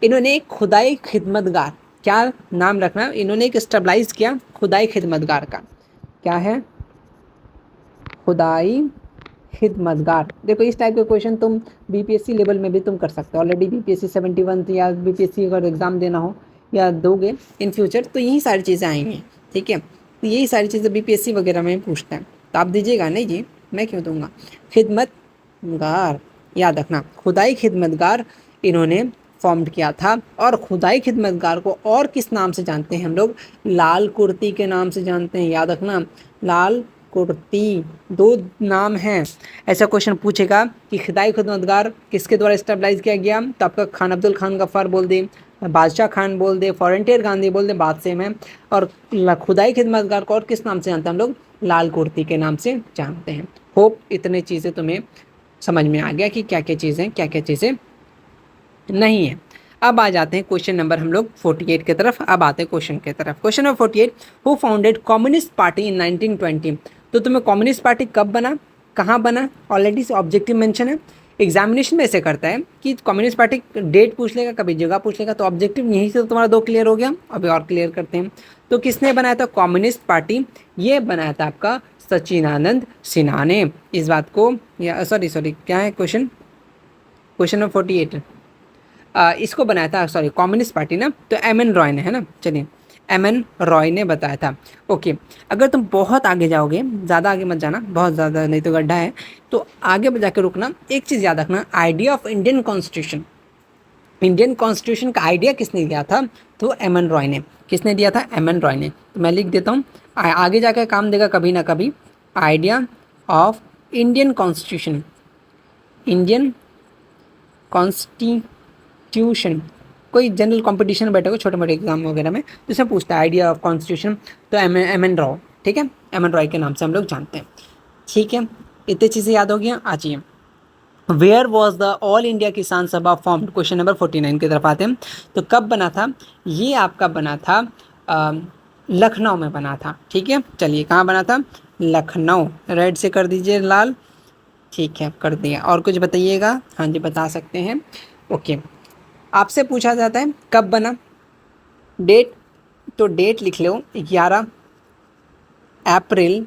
इन्होंने एक खुदाई खिदमतगार, क्या नाम रखना है? इन्होंने एक स्टेबलाइज किया खुदाई खिदमतगार का, क्या है? खुदाई खिदमतगार। देखो इस टाइप के क्वेश्चन तुम बीपीएससी लेवल में भी तुम कर सकते हो। ऑलरेडी बीपीएससी 71 या बीपीएससी अगर एग्ज़ाम देना हो या दोगे इन फ्यूचर, तो यही सारी चीज़ें आएंगी। ठीक है, तो यही सारी चीज़ें बीपीएससी वगैरह में पूछते हैं, तो आप दीजिएगा नहीं जी, मैं क्यों दूंगा। खिदमतगार याद रखना, खुदाई खिदमतगार इन्होंने फॉर्म्ड किया था। और खुदाई खिदमतगार को और किस नाम से जानते हैं हम लोग? लाल कुर्ती के नाम से जानते हैं, याद रखना, लाल कुर्ती। दो नाम हैं। ऐसा क्वेश्चन पूछेगा कि खुदाई खिदमतगार किसके द्वारा स्टेबलाइज किया गया, तो आपका खान अब्दुल खान गफ्फार बोल दे, बादशाह खान बोल दे, फॉरेंटियर गांधी बोल दे, बात सेम है। और खुदाई खिदमतगार को और किस नाम से जानते हैं हम लोग? लाल कुर्ती के नाम से जानते हैं। होप इतने चीज़ें तुम्हें समझ में आ गया कि क्या क्या चीज़ें क्या क्या चीज़ें नहीं है। अब आ जाते हैं क्वेश्चन नंबर हम लोग 48 की तरफ। अब आते हैं क्वेश्चन की तरफ। Question number 48, who founded communist party इन 1920? तो तुम्हें कम्युनिस्ट पार्टी कब बना, कहाँ बना, ऑलरेडी ऑब्जेक्टिव मेंशन है। एग्जामिनेशन में ऐसे करता है कि कम्युनिस्ट पार्टी डेट पूछ लेगा, कभी जगह पूछ लेगा, तो ऑब्जेक्टिव यहीं से तो तुम्हारा 2 क्लियर हो गया। अभी और क्लियर करते हैं। तो किसने बनाया था कम्युनिस्ट पार्टी? ये बनाया था आपका सच्चिदानंद सिन्हा ने। इस बात को, या सॉरी क्या है क्वेश्चन नंबर 48, इसको बनाया था, सॉरी कम्युनिस्ट पार्टी ना, तो एम.एन. रॉय ने, है ना। चलिए एम.एन. रॉय ने बताया था। ओके, अगर तुम बहुत आगे जाओगे, ज़्यादा आगे मत जाना, बहुत ज़्यादा नहीं तो गड्ढा है, तो आगे जाकर रुकना। एक चीज़ याद रखना, idea of Indian constitution, Indian constitution का आइडिया किसने दिया था? तो एम.एन. रॉय ने। किसने दिया था? एम.एन. रॉय ने। तो मैं लिख देता हूँ, आगे जाकर काम देगा कभी ना कभी। Idea of Indian constitution, Indian constitution, कोई जनरल कंपटीशन में बैठेगा छोटे मोटे एग्जाम वगैरह में, जिसमें पूछता है आइडिया ऑफ कॉन्स्टिट्यूशन, तो एम.एन. रॉय। ठीक है, एम.एन. रॉय के नाम से हम लोग जानते हैं। ठीक है, इतनी चीज़ें याद हो गया। आइए, where was the all India Kisan Sabha formed? Question number 49 की तरफ आते हैं। तो कब बना था? ये आपका बना था लखनऊ में बना था। ठीक है, चलिए कहाँ बना था? लखनऊ। रेड से कर दीजिए लाल। ठीक है, कर दिया। और कुछ बताइएगा? हाँ जी, बता सकते हैं। ओके, आपसे पूछा जाता है कब बना, डेट, तो डेट लिख लो 11 अप्रैल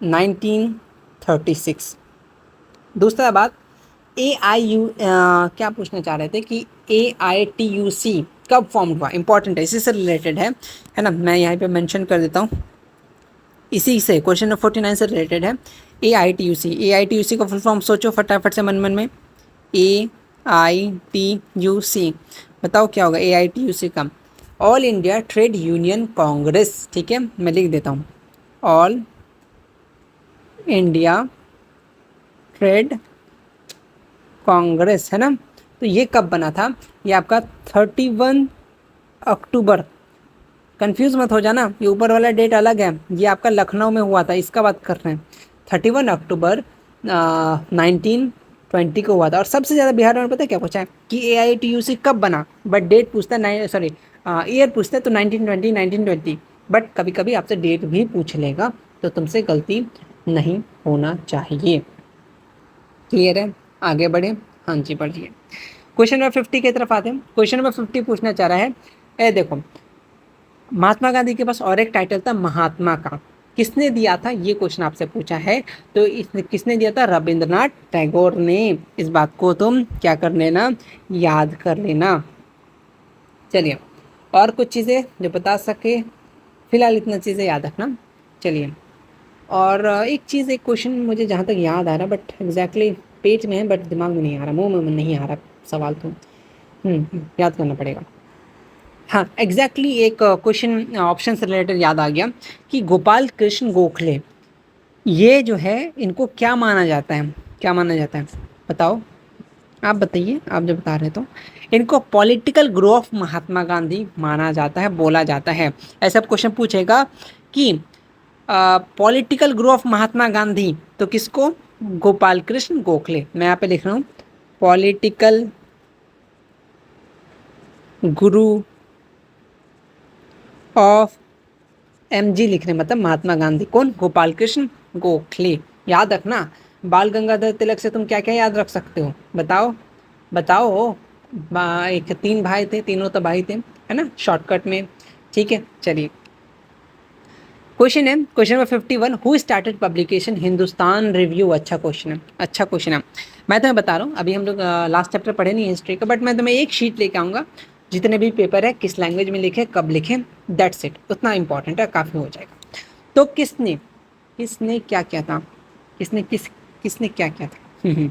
1936। दूसरा बात, क्या पूछना चाह रहे थे कि AITUC कब फॉर्म हुआ, इंपॉर्टेंट है, इसी से रिलेटेड है ना। मैं यहाँ पे मेंशन कर देता हूँ, इसी से क्वेश्चन नंबर 49 से रिलेटेड है। AITUC का फुल फॉर्म सोचो फटाफट से मन में। AITUC बताओ क्या होगा AITUC का? All India trade union Congress. ठीक है, मैं लिख देता हूँ, ऑल इंडिया ट्रेड कांग्रेस, है ना। तो ये कब बना था? ये आपका 31 अक्टूबर, कंफ्यूज मत हो जाना, ये ऊपर वाला डेट अलग है, ये आपका लखनऊ में हुआ था, इसका बात कर रहे हैं। 31 अक्टूबर 1920 को हुआ था। और सबसे ज़्यादा बिहार में पता है क्या पूछा है कि AITUC कब बना, बट डेट पूछता है, सॉरी ईयर पूछता है तो 1920। बट कभी कभी आपसे डेट भी पूछ लेगा, तो तुमसे गलती नहीं होना चाहिए। क्लियर है? आगे बढ़े, हाँ जी बढ़िए। क्वेश्चन नंबर 50 की तरफ आते हैं। क्वेश्चन नंबर 50 पूछना चाह रहा है, देखो महात्मा गांधी के पास और एक टाइटल था महात्मा का, किसने दिया था, ये क्वेश्चन आपसे पूछा है। तो इसने किसने दिया था? रविंद्रनाथ टैगोर ने। इस बात को तुम क्या कर लेना, याद कर लेना। चलिए, और कुछ चीज़ें जो बता सके, फिलहाल इतना चीज़ें याद रखना। चलिए, और एक चीज़, एक क्वेश्चन मुझे जहाँ तक याद आ रहा, बट एग्जैक्टली पेट में है, बट दिमाग में नहीं आ रहा, मुंह में नहीं आ रहा सवाल, तो याद करना पड़ेगा। हाँ एग्जैक्टली एक क्वेश्चन ऑप्शन से रिलेटेड याद आ गया कि गोपाल कृष्ण गोखले, ये जो है इनको क्या माना जाता है, क्या माना जाता है बताओ, आप बताइए, आप जो बता रहे तो। इनको political Guru of Mahatma Gandhi माना जाता है, बोला जाता है। ऐसा क्वेश्चन पूछेगा कि political Guru of Mahatma Gandhi, तो किसको? गोपाल कृष्ण गोखले। मैं यहाँ पे लिख रहा हूँ पॉलिटिकल गुरु ऑफ MG लिख रहे हैं, मतलब महात्मा गांधी, कौन? गोपाल कृष्ण गोखले। याद रखना, बाल गंगाधर तिलक से तुम क्या क्या याद रख सकते हो, बताओ बताओ। एक 3 भाई थे, तीनों तो भाई थे, है ना, शॉर्टकट में। ठीक है, चलिए क्वेश्चन है, question number 51, who started publication Hindustan review. अच्छा क्वेश्चन है, अच्छा क्वेश्चन है। मैं तुम्हें बता रहा हूँ, अभी हम लोग लास्ट चैप्टर पढ़े नहीं हिस्ट्री का, बट मैं तुम्हें एक शीट लेके आऊँगा, जितने भी पेपर है किस लैंग्वेज में लिखे, कब लिखे, दैट्स इट, उतना इंपॉर्टेंट है, काफ़ी हो जाएगा। तो किसने किसने क्या किया था, किसने क्या किया था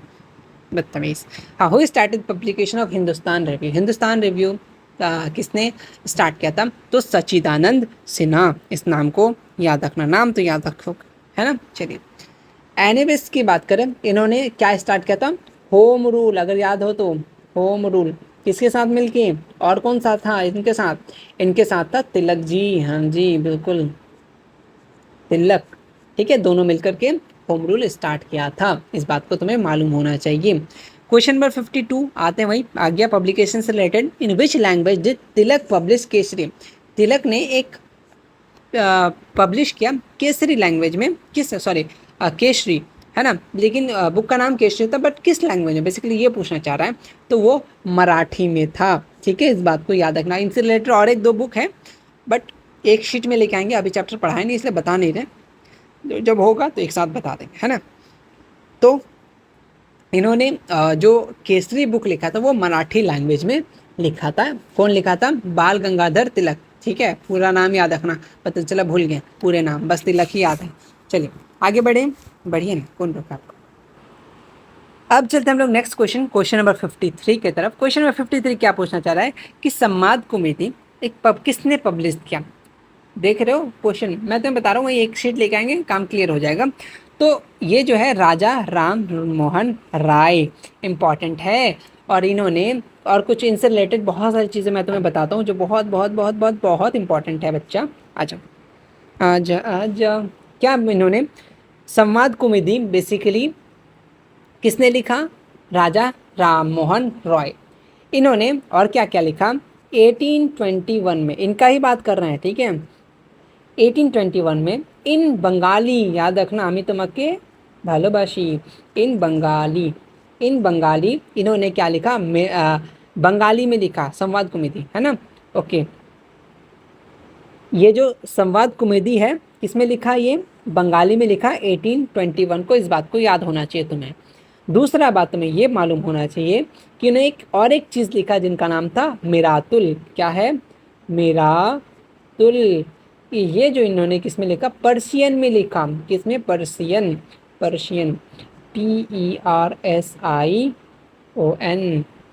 बदतमीज। हाँ, who started publication of Hindustan review, Hindustan review किसने स्टार्ट किया था? तो सच्चिदानंद सिन्हा, इस नाम को याद रखना, नाम तो याद रखो, है ना। चलिए, एनिवेस की बात करें, इन्होंने क्या स्टार्ट किया था? होम रूल, अगर याद हो तो, होम रूल किसके साथ मिलके, और कौन सा था इनके साथ? इनके साथ था तिलक जी, हाँ जी बिल्कुल, तिलक। ठीक है, दोनों मिलकर के होम रूल स्टार्ट किया था, इस बात को तुम्हें मालूम होना चाहिए। क्वेश्चन नंबर 52 आते हैं वही आ गया, पब्लिकेशन से related. In which language did Tilak publish Kesari? Tilak ने एक पब्लिश किया केसरी लैंग्वेज में, किस, सॉरी केसरी, है ना, लेकिन बुक का नाम केसरी था, बट किस लैंग्वेज में, बेसिकली ये पूछना चाह रहा है। तो वो मराठी में था। ठीक है, इस बात को याद रखना। इनसे रिलेटेड और 1-2 बुक है, बट एक शीट में लेके आएंगे, अभी चैप्टर पढ़ाए नहीं इसलिए बता नहीं रहे, जब होगा तो एक साथ बता देंगे, है ना। तो इन्होंने जो केसरी बुक लिखा था वो मराठी लैंग्वेज में लिखा था। कौन लिखा था? बाल गंगाधर तिलक। ठीक है, पूरा नाम याद रखना, पता चला भूल गए पूरे नाम, बस तिलक ही याद है। चलिए आगे बढ़े, बढ़िए ना, कौन रोका आपको। अब चलते हैं हम लोग नेक्स्ट क्वेश्चन, क्वेश्चन नंबर 53 की तरफ। क्वेश्चन नंबर 53 क्या पूछना चाह रहा है कि संवाद कमेटी किसने पब्लिश किया? देख रहे हो क्वेश्चन, मैं तुम्हें बता रहा हूँ, एक शीट लेके आएंगे, काम क्लियर हो जाएगा। तो ये जो है राजा राम मोहन राय, इम्पॉर्टेंट है। और इन्होंने, और कुछ इनसे रिलेटेड बहुत सारी चीज़ें मैं तुम्हें बताता हूँ जो बहुत बहुत बहुत बहुत बहुत इंपॉर्टेंट है बच्चा। आ जाओ आ जाओ। क्या इन्होंने संवाद कुमुदी बेसिकली किसने लिखा? राजा राम मोहन रॉय। इन्होंने और क्या क्या लिखा? 1821 में, इनका ही बात कर रहे हैं, ठीक है। 1821 में इन बंगाली, याद रखना, আমি তোমাকে ভালোবাসি, इन बंगाली इन्होंने क्या लिखा? बंगाली में लिखा संवाद कुमुदी, है ना। ओके, ये जो संवाद कुमुदी है किस में लिखा, ये बंगाली में लिखा 1821 को। इस बात को याद होना चाहिए तुम्हें। दूसरा बात तुम्हें ये मालूम होना चाहिए कि उन्हें एक चीज़ लिखा जिनका नाम था मिरातुल। क्या है? मिरातुल। ये जो इन्होंने किस में लिखा, पर्शियन में लिखा। किसमें? पर्शियन। पर्शियन, PERSION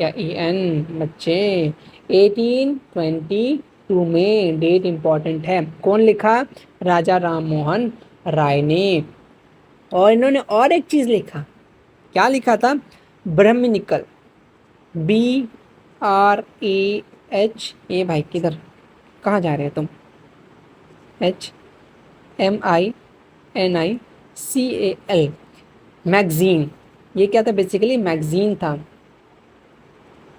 या EN बच्चे। 1822 में, डेट इंपॉर्टेंट है। कौन लिखा? राजा राम मोहन राय ने। और इन्होंने और एक चीज़ लिखा। क्या लिखा था? ब्रह्मनिकल, BRAH। ए भाई किधर, कहाँ जा रहे हो तुम? HMINICAL, magazine. ये क्या था? बेसिकली मैगजीन था।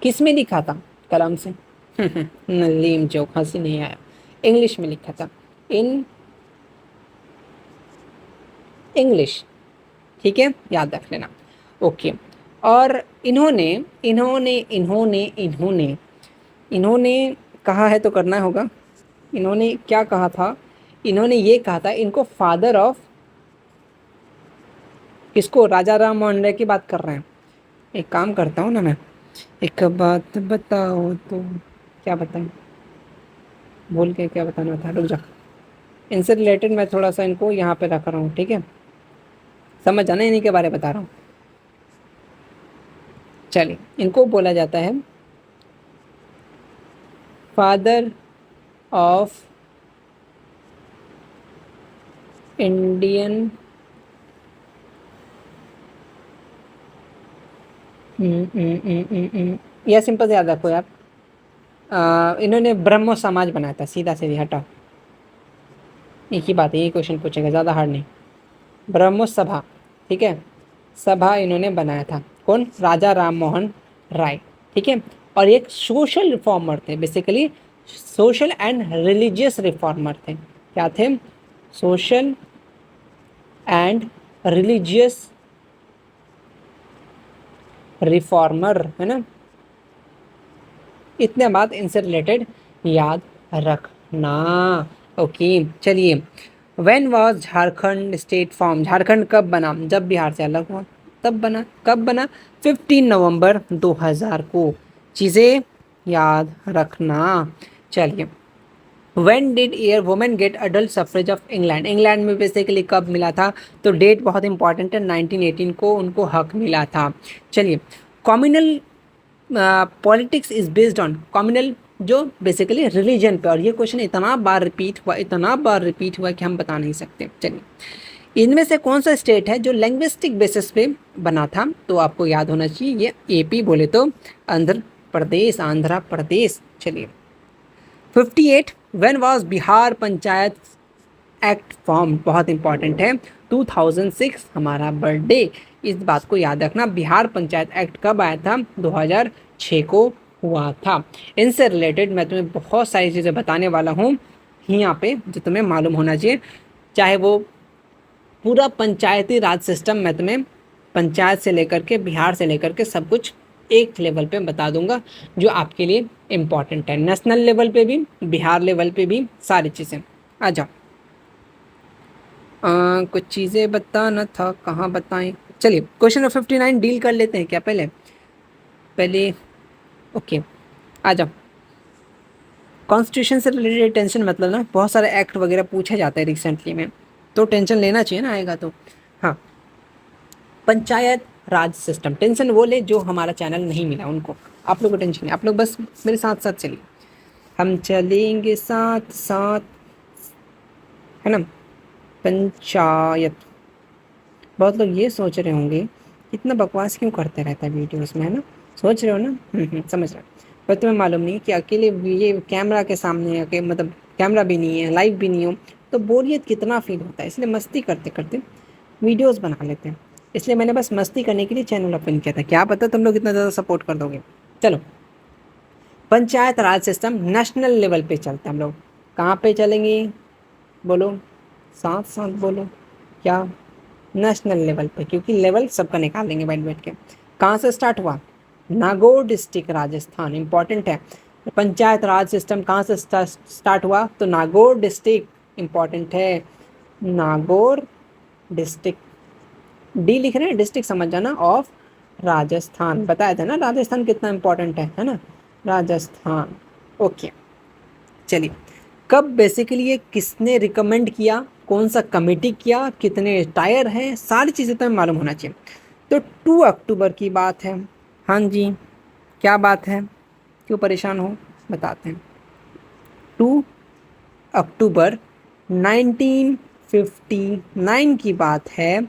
किस में लिखा था? कलम से। नलीम जोक, हंसी नहीं आया। इंग्लिश में लिखा था, इन इंग्लिश। ठीक है, याद रख लेना। ओके। और इन्होंने इन्होंने इन्होंने इन्होंने इन्होंने कहा है तो करना होगा। इन्होंने क्या कहा था? इन्होंने ये कहा था, इनको फादर ऑफ, किसको? राजा राम मोहन राय की बात कर रहे हैं। एक काम करता हूँ ना मैं, एक बात बताओ तो। क्या बताऊँ, भूल के क्या बताना था, रुक जा। इनसे रिलेटेड मैं थोड़ा सा इनको यहाँ पे रख रहा हूँ, ठीक है? समझ आना, इन्हीं के बारे में बता रहा हूँ। चलिए, इनको बोला जाता है फादर ऑफ इंडियन यह सिंपल से याद रखो यार। इन्होंने ब्रह्मो समाज बनाया था, सीधा सीधी हटाओ। एक ही बात है, यही क्वेश्चन पूछेगा, ज़्यादा हार्ड नहीं। ब्रह्मो सभा, ठीक है, सभा इन्होंने बनाया था। कौन? राजा राम मोहन राय। ठीक है। और एक सोशल रिफॉर्मर थे, basically social and religious reformer थे। क्या थे? सोशल एंड रिलीजियस रिफॉर्मर, है ना? इतने बात इनसे रिलेटेड याद रखना। ओके, चलिए। When was Jharkhand state form? Jharkhand कब बना? जब बिहार से अलग हुआ तब बना। कब बना? 15 नवंबर 2000 को। चीज़ें याद रखना। चलिए, when did year women get adult suffrage of England? England में बेसिकली कब मिला था? तो डेट बहुत इंपॉर्टेंट है, 1918 को उनको हक मिला था। चलिए, communal politics is based on, communal जो बेसिकली रिलीजन पे। और ये क्वेश्चन इतना बार रिपीट हुआ कि हम बता नहीं सकते। चलिए, इनमें से कौन सा स्टेट है जो लैंग्विस्टिक बेसिस पे बना था? तो आपको याद होना चाहिए, ये AP बोले तो आंध्र प्रदेश। चलिए, 58 when was Bihar panchayat act form? बहुत इंपॉर्टेंट है, 2006 हमारा बर्थडे। इस बात को याद रखना, बिहार पंचायत एक्ट कब आया था? 2006 को हुआ था। इनसे रिलेटेड मैं तुम्हें बहुत सारी चीज़ें बताने वाला हूँ यहाँ पे, जो तुम्हें मालूम होना चाहिए। चाहे वो पूरा पंचायती राज सिस्टम, मैं तुम्हें पंचायत से लेकर के, बिहार से लेकर के सब कुछ एक लेवल पे बता दूंगा, जो आपके लिए इम्पॉर्टेंट है। नेशनल लेवल पे भी, बिहार लेवल पे भी, सारी चीज़ें। आ जाओ, कुछ चीज़ें बताना था, कहाँ बताएं? चलिए, क्वेश्चन नंबर 59 डील कर लेते हैं क्या पहले? ओके, आ जाओ। कॉन्स्टिट्यूशन से रिलेटेड टेंशन मतलब ना, बहुत सारे एक्ट वगैरह पूछे जाते हैं रिसेंटली में, तो टेंशन लेना चाहिए ना, आएगा तो। हाँ, पंचायत राज सिस्टम, टेंशन वो ले जो हमारा चैनल नहीं मिला उनको। आप लोग को टेंशन नहीं, आप लोग बस मेरे साथ साथ चलिए, हम चलेंगे साथ साथ, है ना? पंचायत, बहुत लोग ये सोच रहे होंगे इतना बकवास क्यों करते रहता है वीडियोस में, है ना? सोच रहे हो ना? समझ रहे हो। पर तुम्हें मालूम नहीं कि अकेले ये कैमरा के सामने आके, मतलब कैमरा भी नहीं है, लाइव भी नहीं हो, तो बोरियत कितना फील होता है। इसलिए मस्ती करते करते वीडियोस बना लेते हैं। इसलिए मैंने बस मस्ती करने के लिए चैनल ओपन किया था, क्या पता तुम लोग इतना ज़्यादा सपोर्ट कर दोगे। चलो, पंचायत राज सिस्टम नेशनल लेवल पे चलते हैं हम लोग। कहाँ पे चलेंगे? बोलो, साथ साथ बोलो। क्या? नेशनल लेवल पे, क्योंकि लेवल सबका निकाल देंगे बैठ बैठ के। कहाँ से स्टार्ट हुआ? नागौर डिस्ट्रिक्ट राजस्थान, इंपॉर्टेंट है। पंचायत राज सिस्टम कहाँ से स्टार्ट हुआ? तो नागौर डिस्ट्रिक्ट, इंपॉर्टेंट है। नागौर डिस्ट्रिक्ट, डी लिख रहे हैं, डिस्ट्रिक्ट समझ जाना, ऑफ राजस्थान। बताया था ना राजस्थान कितना इंपॉर्टेंट है ना, राजस्थान। ओके चलिए, कब बेसिकली ये किसने रिकमेंड किया, कौन सा कमेटी किया, कितने टायर हैं, सारी चीज़ें तो हमें मालूम होना चाहिए। तो 2 अक्टूबर की बात है। हाँ जी, क्या बात है, क्यों परेशान हो, बताते हैं। 2 अक्टूबर 1959 की बात है।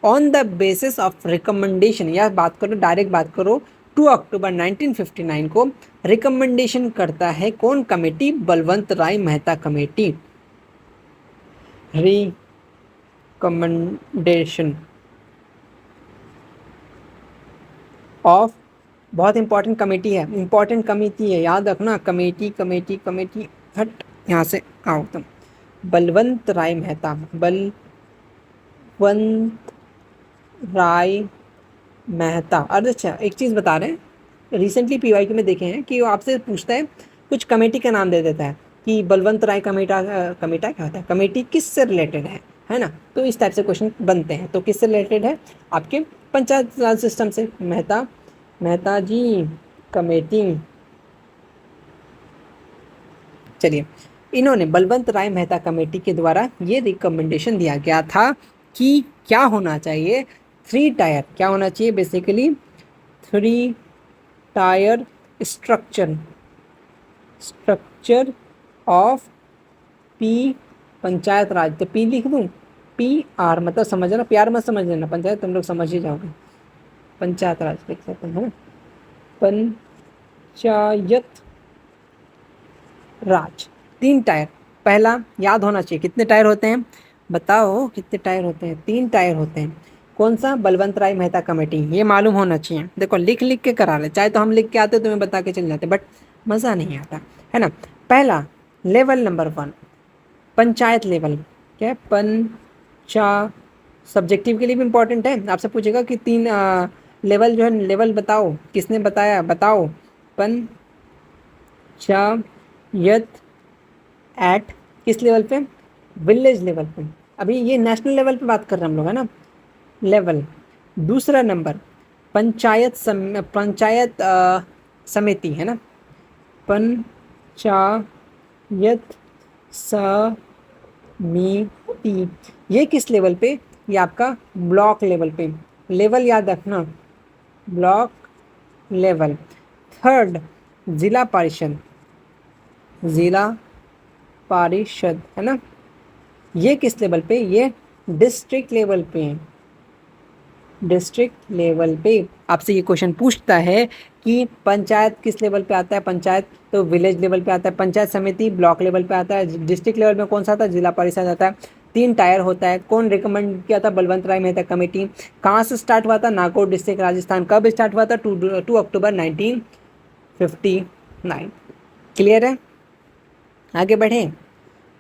On the basis of recommendation, या बात करो डायरेक्ट बात करो, 2 अक्टूबर 1959 को रिकमेंडेशन करता है कौन committee, Balwant Rai Mehta committee. Recommendation of, बहुत इंपॉर्टेंट कमेटी है, इंपॉर्टेंट कमेटी है, याद रखना, कमेटी कमेटी कमेटी, हट यहाँ से आओ तुम। बलवंत राय मेहता, बलवंत राय मेहता। अरे अच्छा, एक चीज़ बता रहे हैं, रिसेंटली पीवाईक्यू में देखे हैं कि वो आपसे पूछता है, कुछ कमेटी का नाम दे देता है कि बलवंत राय कमेटा, कमेटा क्या होता है, कमेटी किससे रिलेटेड है ना। तो इस टाइप से क्वेश्चन बनते हैं। तो किससे रिलेटेड है, आपके पंचायत राज सिस्टम से। मेहता, मेहता जी कमेटी। चलिए, इन्होंने बलवंत राय मेहता कमेटी के द्वारा ये रिकमेंडेशन दिया गया था कि क्या होना चाहिए, 3 टायर, क्या होना चाहिए basically, 3 tier structure, structure of P, panchayat raj. तो पी लिख दूं, पी आर, मतलब समझ ना, प्यार मत समझ लेना, पंचायत तुम लोग समझ ही जाओगे, पंचायत राज लिख सकते हैं, पंचायत राज। 3 टायर, पहला याद होना चाहिए, कितने टायर होते हैं, बताओ कितने टायर होते हैं, 3 टायर होते हैं। कौन सा, बलवंत राय मेहता कमेटी, ये मालूम होना चाहिए। देखो लिख लिख के करा ले, चाहे तो हम लिख के आते तुम्हें बता के चल जाते, बट मज़ा नहीं आता है ना। पहला लेवल नंबर 1, पंचायत लेवल, क्या है, पंचा, सब्जेक्टिव के लिए भी इम्पोर्टेंट है, आपसे पूछेगा कि 3 लेवल जो है, लेवल बताओ, किसने बताया, बताओ। पंचायत एट किस लेवल पे, विलेज लेवल पे। अभी ये नेशनल लेवल पे बात कर रहे हैं हम लोग, है ना, लेवल। दूसरा नंबर पंचायत समिति, है ना, पंचायत समिति, ये किस लेवल पे, ये आपका ब्लॉक लेवल पे, लेवल याद रखना, ब्लॉक लेवल। थर्ड जिला परिषद, जिला परिषद, है ना, ये किस लेवल पे, ये डिस्ट्रिक्ट लेवल पे है, डिस्ट्रिक्ट लेवल पे। आपसे ये क्वेश्चन पूछता है कि पंचायत किस लेवल पे आता है, पंचायत तो विलेज लेवल पे आता है, पंचायत समिति ब्लॉक लेवल पे आता है, डिस्ट्रिक्ट लेवल में कौन सा आता है, जिला परिषद आता है। 3 टायर होता है, कौन रिकमेंड किया था, बलवंत राय मेहता कमेटी। कहाँ से स्टार्ट हुआ था, नागौर डिस्ट्रिक्ट राजस्थान। कब स्टार्ट हुआ था, 2 अक्टूबर 1959। क्लियर है, आगे बढ़ें।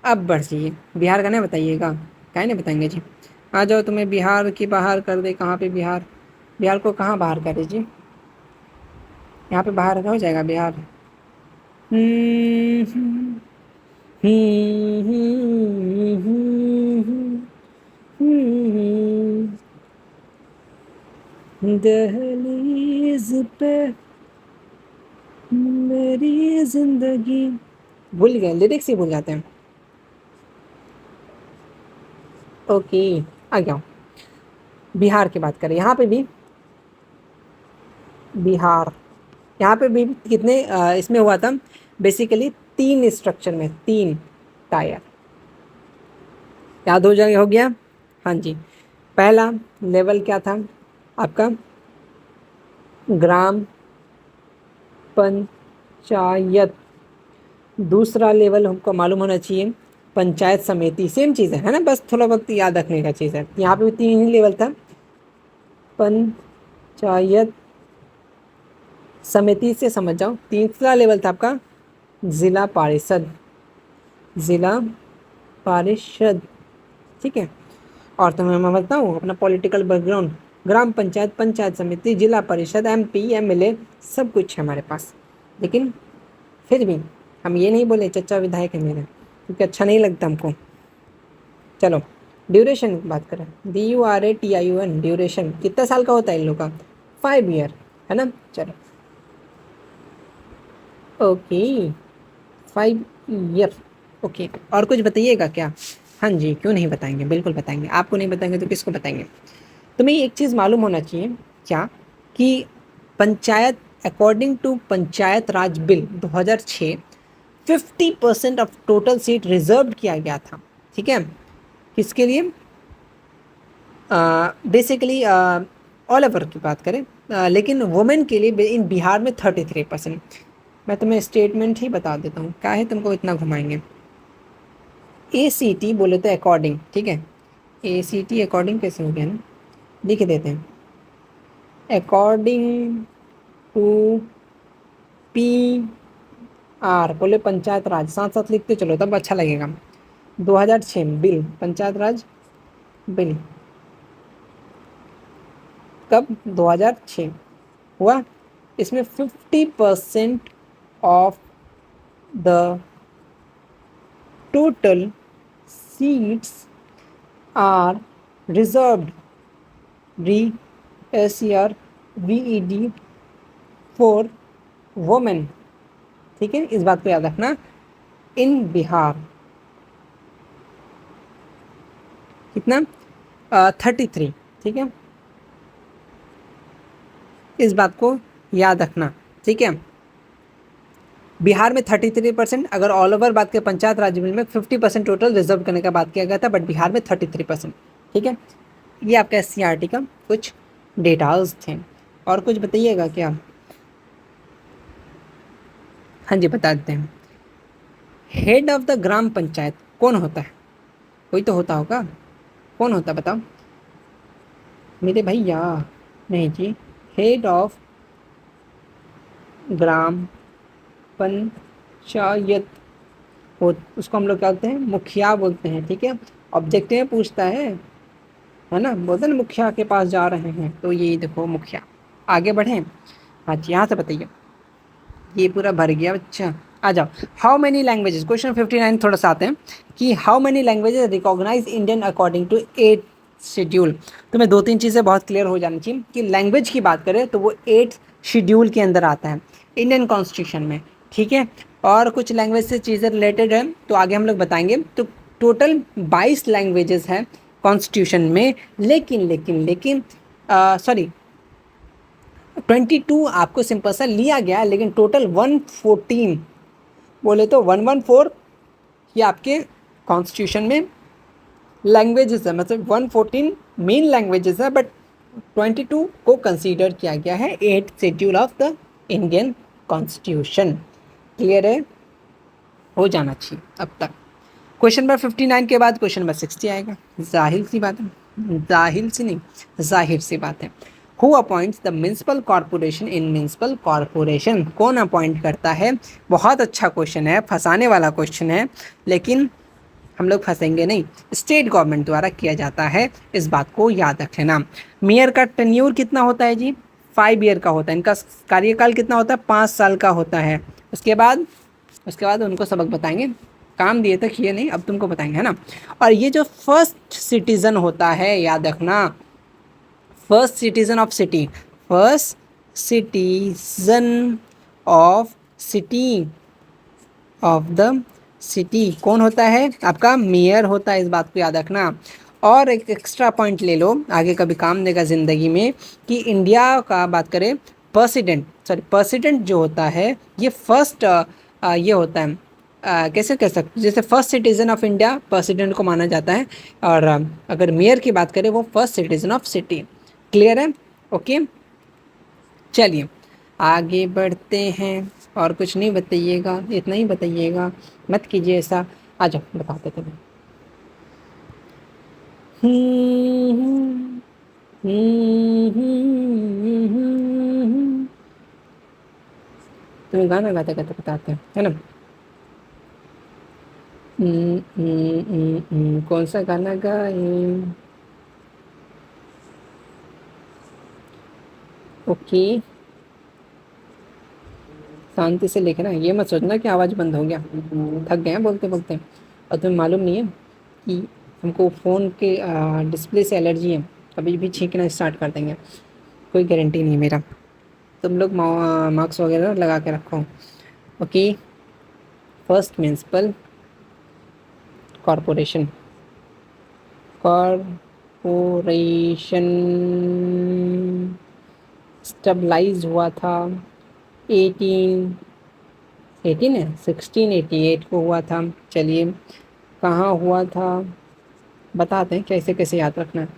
अब बढ़ जाइए, बिहार का नहीं बताइएगा, क्या नहीं बताएंगे जी। आ जाओ, तुम्हें बिहार की बाहर कर दे, कहाँ पे बिहार, बिहार को कहाँ बाहर करे जी, यहाँ पे बाहर हो जाएगा बिहार। दहलीज पे मेरी जिंदगी, भूल गए, लिरिक्स ही भूल जाते हैं। ओके, आ गया। बिहार की बात करें, यहाँ पे भी बिहार, यहाँ पे भी कितने इसमें हुआ था बेसिकली, 3 स्ट्रक्चर में 3 टायर, याद हो जाएगा, हो गया। हाँ जी, पहला लेवल क्या था आपका, ग्राम पंचायत। दूसरा लेवल हमको मालूम होना चाहिए, पंचायत समिति, सेम चीज़ है ना, बस थोड़ा वक्त याद रखने का चीज़ है। यहाँ पे भी 3 ही लेवल था, पंचायत समिति से समझ जाओ। तीसरा लेवल था आपका जिला परिषद, जिला परिषद, ठीक है। और तुम्हें मैं बताऊँ अपना पॉलिटिकल बैकग्राउंड, ग्राम पंचायत, पंचायत समिति, जिला परिषद, MP MLA सब कुछ है हमारे पास, लेकिन फिर भी हम ये नहीं बोले चचा विधायक है मेरे, क्योंकि अच्छा नहीं लगता हमको। चलो ड्यूरेशन की बात करें, DURATION, ड्यूरेशन कितना साल का होता है इन लोग का? 5 ईयर, है ना। चलो ओके, 5 ईयर। ओके, और कुछ बताइएगा क्या? हाँ जी, क्यों नहीं बताएंगे, बिल्कुल बताएंगे। आपको नहीं बताएंगे तो किसको बताएंगे? तुम्हें एक चीज़ मालूम होना चाहिए क्या, कि panchayat, according to panchayat raj bill 2006, 50% of total seat reserve किया गया था। ठीक है, किसके लिए? बेसिकली ऑल ओवर की बात करें, लेकिन वुमेन के लिए इन बिहार में 33%। मैं तुम्हें स्टेटमेंट ही बता देता हूँ, क्या है तुमको इतना घुमाएंगे। ACT बोले तो अकॉर्डिंग, ठीक है। ACT अकॉर्डिंग कैसे हो गया ना, लिख देते हैं, अकॉर्डिंग टू PR बोले पंचायत राज, साथ साथ लिखते चलो तब अच्छा लगेगा। 2006 बिल, पंचायत राज बिल कब? 2006 हुआ। इसमें 50% of the total seats are reserved, RESER for women. ठीक है, इस बात को याद रखना। इन बिहार कितना? 33। ठीक है, इस बात को याद रखना। ठीक है, बिहार में 33%, अगर ऑल ओवर बात करें पंचायत राज बिल में 50% टोटल रिजर्व करने का बात किया गया था, बट बिहार में 33%। ठीक है, ये आपका SCRT का कुछ डेटाल्स थे। और कुछ बताइएगा क्या? हाँ जी, बता देते हैं। Head of the gram panchayat कौन होता है? कोई तो होता होगा, कौन होता है बताओ मेरे भैया? नहीं जी, हेड ऑफ ग्राम पंचायत हो, उसको हम लोग क्या बोलते हैं? मुखिया बोलते हैं। ठीक है, ऑब्जेक्टिव में पूछता है ना, बोलते हैं ना मुखिया के पास जा रहे हैं, तो ये देखो मुखिया। आगे बढ़ें, हाँ जी, यहाँ से बताइए। ये पूरा भर गया बच्चा, आ जाओ। हाउ मेनी लैंग्वेजेस, क्वेश्चन 59 थोड़ा सा आते हैं, कि how many languages recognise Indian according to 8 schedule. तुम्हें दो तीन चीज़ें बहुत क्लियर हो जानी चाहिए, कि लैंग्वेज की बात करें तो वो 8 शेड्यूल के अंदर आता है इंडियन कॉन्स्टिट्यूशन में। ठीक है, और कुछ लैंग्वेज से चीज़ें रिलेटेड है तो आगे हम लोग बताएंगे। तो टोटल 22 लैंग्वेजेस हैं कॉन्स्टिट्यूशन में, लेकिन सॉरी 22 आपको सिंपल सा लिया गया है, लेकिन टोटल 114 बोले तो 114 ये आपके कॉन्स्टिट्यूशन में लैंग्वेजेस है, मतलब 114 मेन लैंग्वेजेस है, बट 22 को कंसीडर किया गया है 8 schedule of the Indian constitution. Clear है, हो जाना चाहिए अब तक। क्वेश्चन नंबर 59 के बाद क्वेश्चन नंबर 60 आएगा। जाहिर सी बात है, जाहिर सी नहीं, जाहिर सी बात है। Who appoints the municipal corporation in municipal corporation, कौन अपॉइंट करता है? बहुत अच्छा क्वेश्चन है, फंसाने वाला क्वेश्चन है, लेकिन हम लोग फंसेंगे नहीं। स्टेट गवर्नमेंट द्वारा किया जाता है, इस बात को याद रख लेना। मेयर का टेन्यूर कितना होता है जी? 5 ईयर का होता है। इनका कार्यकाल कितना होता है? 5 साल का होता है। उसके बाद उनको सबक बताएंगे, काम दिए तक ये नहीं, अब तुमको बताएंगे, है ना। और ये जो फर्स्ट सिटीजन होता है, याद रखना, first citizen of city, first citizen of city, of the city कौन होता है? आपका मेयर होता है, इस बात को याद रखना। और एक एक्स्ट्रा पॉइंट ले लो, आगे कभी काम देगा ज़िंदगी में, कि इंडिया का बात करें, प्रेसिडेंट जो होता है ये फर्स्ट ये होता है, कैसे कह सकते, जैसे first citizen of India president को माना जाता है, और अगर मेयर की बात करें वो first citizen of city. Clear है? ओके, चलिए आगे बढ़ते हैं। और कुछ नहीं बताइएगा, इतना ही बताइएगा, मत कीजिए ऐसा। आ जाओ बताते थे। तुम्हें गाना गाते गाते बताते हैं, है ना। कौन सा गाना गाएं? ओके, शांति से लिखना, ये मत सोचना कि आवाज़ बंद हो गया, थक गए हैं बोलते बोलते। और तुम्हें मालूम नहीं है कि हमको फ़ोन के डिस्प्ले से एलर्जी है, कभी भी छींकना स्टार्ट कर देंगे, कोई गारंटी नहीं मेरा। तुम लोग मार्क्स वगैरह लगा के रखो। Okay, first municipal corporation stabilise हुआ था 18 है 1688 को हुआ था। चलिए कहाँ हुआ था बताते हैं, कैसे कैसे याद रखना है।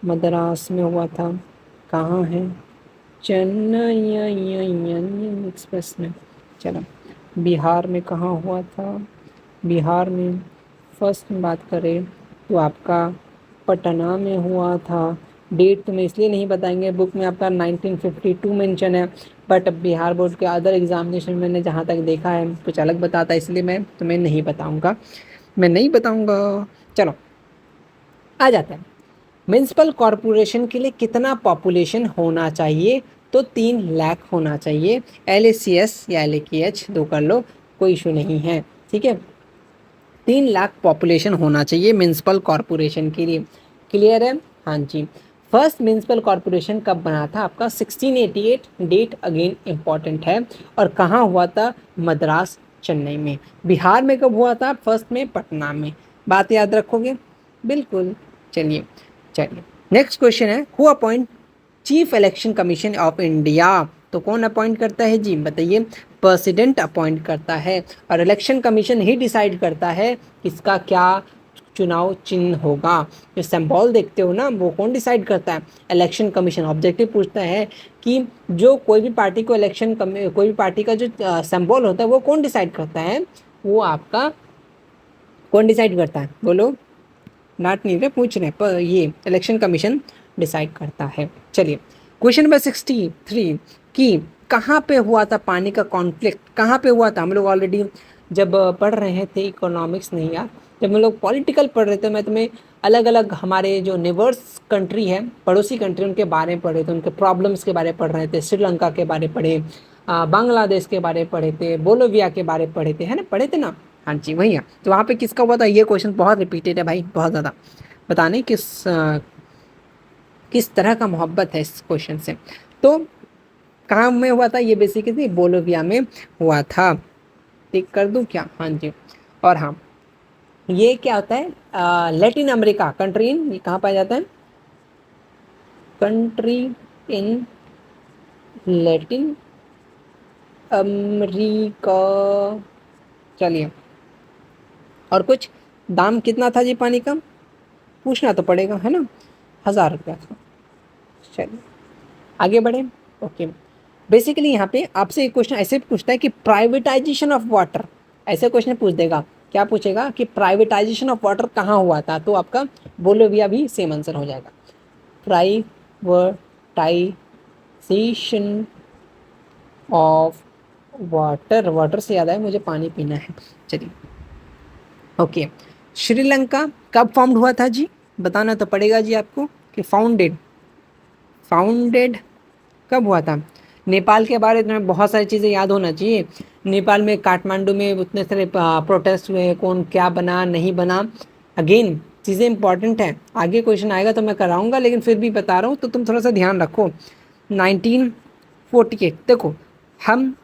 मद्रास में हुआ था, कहाँ है, चेन्नई एक्सप्रेस में। चलो बिहार में कहाँ हुआ था, बिहार में फर्स्ट में बात करें तो आपका पटना में हुआ था। डेट तुम्हें इसलिए नहीं बताएंगे, बुक में आपका 1952 मेंशन है, बट बिहार बोर्ड के अदर एग्जामिनेशन मैंने जहाँ तक देखा है कुछ अलग बताता है, इसलिए मैं तुम्हें नहीं बताऊँगा, मैं नहीं बताऊँगा। चलो आ जाता है, म्यूनसिपल कॉरपोरेशन के लिए कितना पॉपुलेशन होना चाहिए, तो 3 लाख होना चाहिए। LACS या LAKH दो कर लो, कोई इशू नहीं है, ठीक है। 3 लाख पॉपुलेशन होना चाहिए म्यूनसिपल कॉरपोरेशन के लिए, क्लियर है। हाँ जी, फर्स्ट म्यूनसिपल कॉरपोरेशन कब बना था आपका 1688, डेट अगेन इम्पॉर्टेंट है, और कहाँ हुआ था, मद्रास चेन्नई में। बिहार में कब हुआ था, फर्स्ट में पटना में, बात याद रखोगे बिल्कुल। चलिए चलिए नेक्स्ट क्वेश्चन है, who appoint chief election commission of India, तो कौन अपॉइंट करता है जी बताइए, प्रेसिडेंट अपॉइंट करता है, और इलेक्शन कमीशन ही डिसाइड करता है किसका क्या चुनाव चिन्ह होगा। जो सिंबल देखते हो ना वो कौन डिसाइड करता है, इलेक्शन कमीशन। ऑब्जेक्टिव पूछता है कि जो कोई भी पार्टी को कोई भी पार्टी का जो सिंबल होता है वो कौन डिसाइड करता है, वो आपका कौन डिसाइड करता है, बोलो, नाट नहीं रहे पूछ रहे, पर ये इलेक्शन कमीशन डिसाइड करता है। चलिए क्वेश्चन नंबर 63 कि कहाँ पे हुआ था पानी का कॉन्फ्लिक्ट, कहाँ पे हुआ था। हम लोग ऑलरेडी जब पढ़ रहे थे इकोनॉमिक्स नहीं यार, जब हम लोग पॉलिटिकल पढ़ रहे थे, मैं तुम्हें अलग अलग हमारे जो नेबर्स कंट्री है, पड़ोसी कंट्री, उनके बारे में पढ़े थे, उनके प्रॉब्लम्स के बारे में पढ़ रहे थे। श्रीलंका के बारे पढ़े, बांग्लादेश के बारे पढ़े थे, बोलोविया के बारे पढ़े थे, है ना, पढ़े थे ना। हाँ जी वही है, तो वहाँ पे किसका हुआ था, ये क्वेश्चन बहुत रिपीटेड है भाई, बहुत ज़्यादा बताने किस तरह का मोहब्बत है इस क्वेश्चन से। तो कहाँ में हुआ था, ये बेसिकली बोलोविया में हुआ था, टिक कर दूँ क्या, हाँ जी। और हाँ ये क्या होता है, लैटिन अमेरिका कंट्री इन, ये कहाँ पाया जाता है, कंट्री इन लैटिन अमेरिका। चलिए और कुछ, दाम कितना था जी पानी का, पूछना तो पड़ेगा है ना, 1000 रुपया था। चलिए आगे बढ़े। ओके, बेसिकली यहाँ पे आपसे एक क्वेश्चन ऐसे पूछता है कि प्राइवेटाइजेशन ऑफ वाटर, ऐसे क्वेश्चन पूछ देगा, क्या पूछेगा कि प्राइवेटाइजेशन ऑफ वाटर कहाँ हुआ था, तो आपका बोलोविया भी सेम आंसर हो जाएगा। प्राइवेटाइजेशन ऑफ वाटर, वाटर से याद आया मुझे पानी पीना है। चलिए ओके, श्रीलंका कब फाउंड हुआ था जी, बताना तो पड़ेगा जी आपको कि फाउंडेड कब हुआ था। नेपाल के बारे में बहुत सारी चीज़ें याद होना चाहिए। नेपाल में काठमांडू में उतने सारे प्रोटेस्ट हुए, कौन क्या बना नहीं बना, अगेन चीज़ें इंपॉर्टेंट हैं, आगे क्वेश्चन आएगा तो मैं कराऊंगा, लेकिन फिर भी बता रहा हूँ तो तुम थोड़ा सा ध्यान रखो। 1948, देखो हम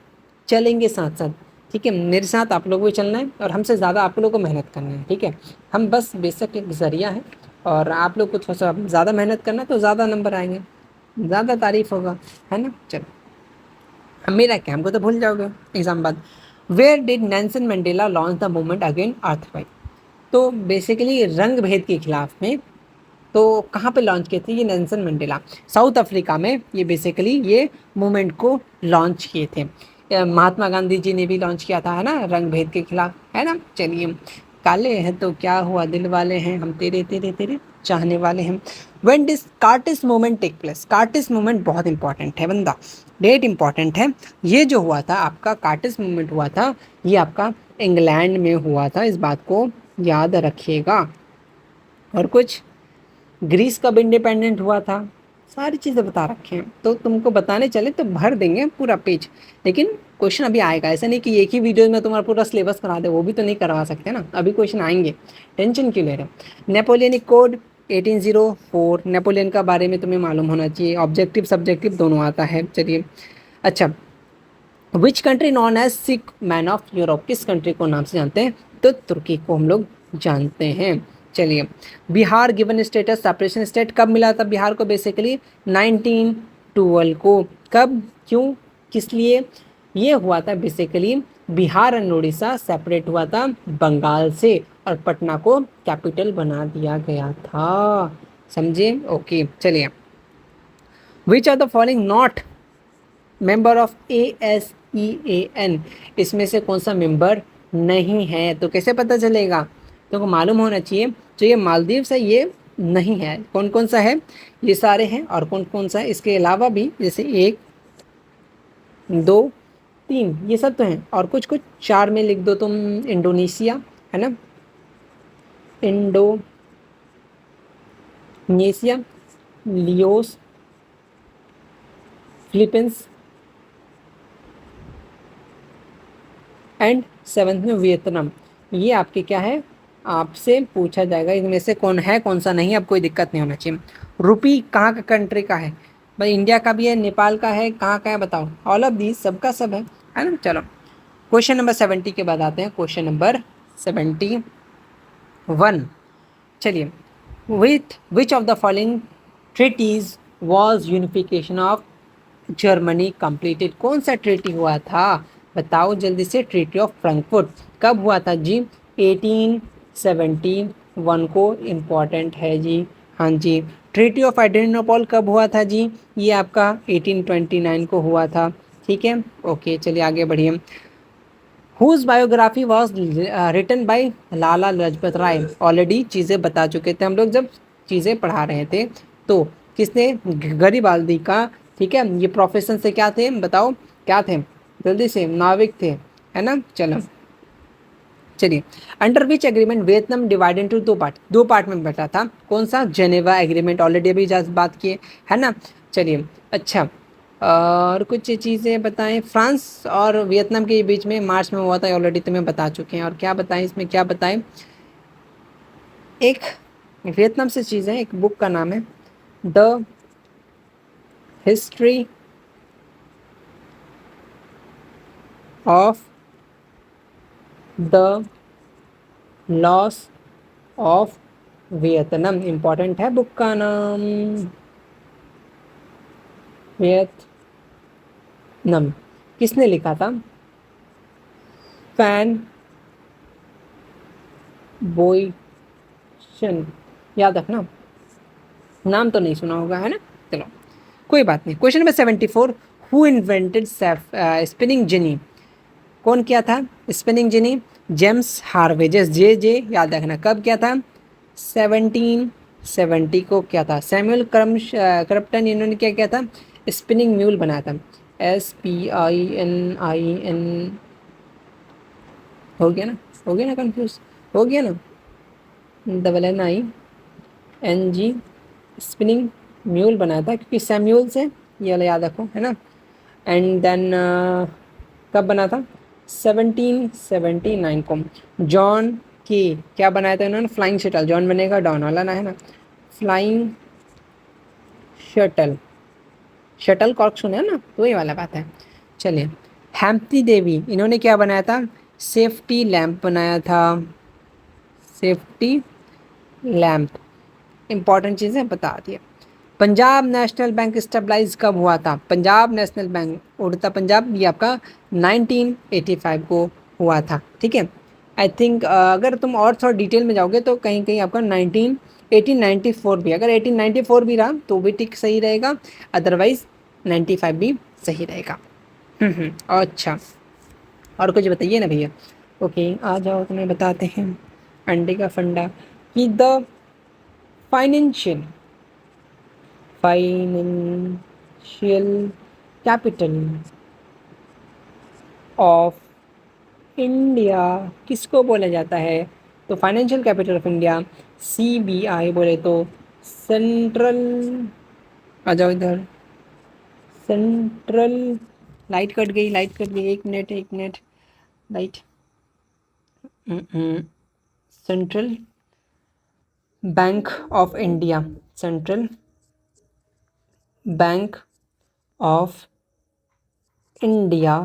चलेंगे साथ साथ, ठीक है, मेरे साथ आप लोगों को चलना है, और हमसे ज़्यादा आप लोगों को मेहनत करना है, ठीक है। हम बस बेशक एक ज़रिया है, और आप लोग को थोड़ा सा ज़्यादा मेहनत करना है तो ज़्यादा नंबर आएंगे, ज़्यादा तारीफ होगा, है ना। चलो हम मेरा क्या, हमको तो भूल जाओगे एग्जाम बाद। Where did Nelson Mandela launch the movement again earthquake, तो बेसिकली रंग भेद के खिलाफ में, तो कहाँ पे लॉन्च किए थे ये नेल्सन मंडेला, साउथ अफ्रीका में ये बेसिकली ये मूवमेंट को लॉन्च किए थे। महात्मा गांधी जी ने भी लॉन्च किया था, है ना, रंग भेद के खिलाफ, है ना। चलिए काले हैं तो क्या हुआ, दिल वाले हैं हम, तेरे तेरे तेरे चाहने वाले हैं। When did Chartist movement take place, Chartist movement बहुत इंपॉर्टेंट है बंदा, डेट इंपॉर्टेंट है। ये जो हुआ था आपका कार्टिस मूवमेंट हुआ था, ये आपका इंग्लैंड में हुआ था, इस बात को याद रखिएगा। और कुछ, ग्रीस कब इंडिपेंडेंट हुआ था, सारी चीज़ें बता रखे हैं, तो तुमको बताने चले तो भर देंगे पूरा पेज। लेकिन क्वेश्चन अभी आएगा, ऐसा नहीं कि एक ही वीडियो में तुम्हारा पूरा सिलेबस करा दे, वो भी तो नहीं करवा सकते ना, अभी क्वेश्चन आएंगे, टेंशन क्यों ले रहे हो। नेपोलियनिक कोड 1804, नेपोलियन का बारे में तुम्हें मालूम होना चाहिए, ऑब्जेक्टिव सब्जेक्टिव दोनों आता है। चलिए अच्छा, which country known as sick man of Europe, किस कंट्री को नाम से जानते हैं, तो तुर्की को हम लोग जानते हैं। चलिए, Bihar given status separation state कब मिला था बिहार को, बेसिकली 1912 को। कब, क्यों, किस लिए ये हुआ था, basically Bihar and Orissa separate हुआ था बंगाल से, और पटना को कैपिटल बना दिया गया था, समझे। ओके चलिए, which are the following not member of ASEAN, इसमें से कौन सा मेंबर नहीं है, तो कैसे पता चलेगा, तुमको मालूम होना चाहिए। जो ये मालदीव है ये नहीं है, कौन कौन सा है, ये सारे हैं, और कौन कौन सा है इसके अलावा भी, जैसे 1 2 3 ये सब तो हैं, और कुछ कुछ 4 में लिख दो तुम, इंडोनेशिया है ना, Indonesia, Leos, Philippines, and 7th में वियतनाम। ये आपके क्या है, आपसे पूछा जाएगा इनमें से कौन है कौन सा नहीं, अब कोई दिक्कत नहीं होना चाहिए। रुपी कहाँ का कंट्री का है, भाई इंडिया का भी है, नेपाल का है, कहाँ का है बताओ, ऑल ऑफ दीज, सबका सब है ना। चलो क्वेश्चन नंबर 70 के बाद आते हैं क्वेश्चन नंबर 71। चलिए, which of the following treaties was unification of Germany completed, कौन सा ट्रीटी हुआ था बताओ जल्दी से, ट्रीटी ऑफ फ्रैंकफर्ट कब हुआ था जी, 1871 को, इम्पॉर्टेंट है जी, हाँ जी। ट्रीटी ऑफ एड्रियानोपल कब हुआ था जी, ये आपका 1829 को हुआ था, ठीक है। ओके चलिए आगे बढ़िए। Whose biography was written by Lala Lajpat Rai, already चीज़ें बता चुके थे हम लोग जब चीज़ें पढ़ा रहे थे, तो किसने, गरीबाल्दी का, ठीक है। ये प्रोफेशन से क्या थे बताओ, क्या थे जल्दी से, नाविक थे, है ना। चलो चलिए, under which agreement Vietnam divide into दो पार्ट में बटा था, कौन सा, जेनेवा एग्रीमेंट, ऑलरेडी अभी जस्ट बात किए, है ना। चलिए अच्छा, और कुछ चीज़ें बताएं, फ्रांस और वियतनाम के बीच में मार्च में हुआ था, ऑलरेडी तुम्हें बता चुके हैं, और क्या बताएं इसमें, क्या बताएं, एक वियतनाम से चीज़ है, एक बुक का नाम है the history of the loss of Vietnam, important है बुक का नाम, वियतनाम, किसने लिखा था, फैन बोइशन, याद रखना, नाम तो नहीं सुना होगा, है ना। चलो कोई बात नहीं। Question number 74, who invented spinning jenny, कौन किया था स्पिनिंग जेनी, जेम्स हार्वे, जे जे याद रखना, कब किया था, 1770 को किया था। सैमुअल क्रम्पटन इन्होंने क्या किया था, स्पिनिंग म्यूल बनाया था, SPININ, हो गया ना कंफ्यूज, हो गया ना, NING, स्पिनिंग म्यूल बनाया था, क्योंकि सैम्यूल से, ये वाला याद रखो, है ना। एंड देन कब बना था, 1779 को। जॉन के क्या बनाया था इन्होंने, फ्लाइंग शटल, जॉन बनेगा डॉन वाला ना, है ना, फ्लाइंग शटल, शटल कॉर्क सुने ना, तो ये वाला बात है। चलिए, हेम्प्टी देवी इन्होंने क्या बनाया था, सेफ्टी लैम्प बनाया था, सेफ्टी लैम्प, इंपॉर्टेंट चीज़ें बता दिया। पंजाब नेशनल बैंक स्टेबलाइज कब हुआ था, पंजाब नेशनल बैंक उड़ता पंजाब, ये आपका 1985 को हुआ था, ठीक है। आई थिंक अगर तुम और थोड़ा डिटेल में जाओगे तो कहीं कहीं आपका 1894 भी, अगर 1894 भी रहा तो भी ठीक सही रहेगा, अदरवाइज 95 भी सही रहेगा। अच्छा, और कुछ बताइए ना भैया। ओके आ जाओ, तुम्हें बताते हैं अंडे का फंडा, कि the financial capital of India किसको बोला जाता है, तो financial capital of India CBI बोले तो सेंट्रल आ जाओ इधर। सेंट्रल, लाइट कट गई, लाइट कट गई, एक मिनट एक minute, light. Central bank of India, central bank of India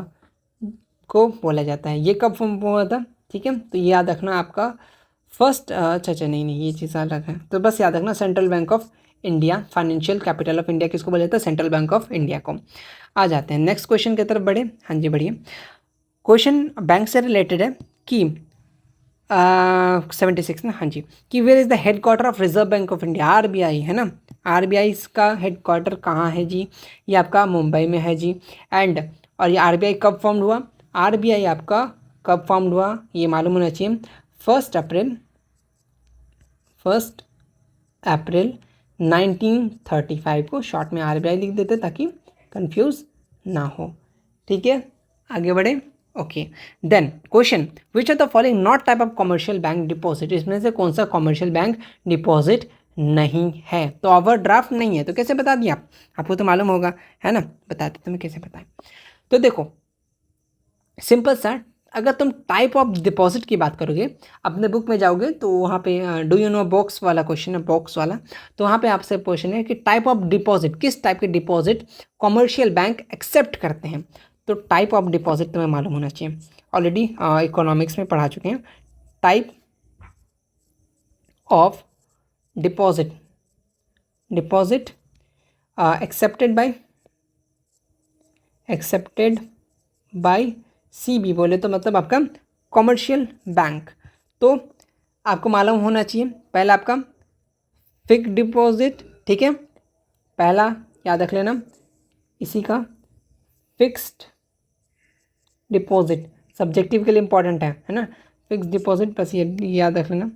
को बोला जाता है। ये कब फॉर्म हुआ था? ठीक है, तो ये याद रखना आपका फर्स्ट, अच्छा नहीं नहीं, ये चीज़ अलग है, तो बस याद रखना central bank of India, financial capital of India किसको बोला जाता है? सेंट्रल बैंक ऑफ इंडिया को। आ जाते हैं नेक्स्ट क्वेश्चन की तरफ बढ़े। हाँ जी बढ़िए। क्वेश्चन बैंक से रिलेटेड है कि 76 ना, हाँ जी, कि where is the head quarter of reserve bank of India? RBI है ना, आरबीआई का हेड क्वार्टर कहाँ है जी? ये आपका मुंबई में है जी। एंड और ये आरबीआई कब फॉर्म हुआ? आरबीआई आपका कब फॉर्म हुआ ये मालूम होना चाहिए। 1 अप्रैल 1935 को, शॉर्ट में आरबीआई लिख देते ताकि कंफ्यूज ना हो। ठीक है, आगे बढ़े। Okay, then question, which are the following not type of commercial bank deposit? इसमें से कौन सा कमर्शियल बैंक डिपॉजिट नहीं है? तो ओवरड्राफ्ट नहीं है, तो कैसे बता दिया? आपको तो मालूम होगा है ना, बताते तुम्हें कैसे बताएं। तो देखो सिंपल सा, अगर तुम टाइप ऑफ डिपॉजिट की बात करोगे, अपने बुक में जाओगे तो वहाँ पे डू यू नो बॉक्स वाला क्वेश्चन है, बॉक्स वाला, तो वहाँ पे आपसे क्वेश्चन है कि टाइप ऑफ डिपॉजिट, किस टाइप के डिपॉजिट कमर्शियल बैंक एक्सेप्ट करते हैं? तो टाइप ऑफ डिपॉजिट तुम्हें मालूम होना चाहिए, ऑलरेडी इकोनॉमिक्स में पढ़ा चुके हैं। Type of deposit, deposit accepted by CB बोले तो मतलब आपका कमर्शियल बैंक। तो आपको मालूम होना चाहिए पहला आपका फिक्स डिपॉजिट, ठीक है, पहला याद रख लेना इसी का, फिक्स्ड डिपॉजिट, सब्जेक्टिव के लिए इंपॉर्टेंट है ना, फिक्स डिपॉजिट, बस ये याद रख लेना।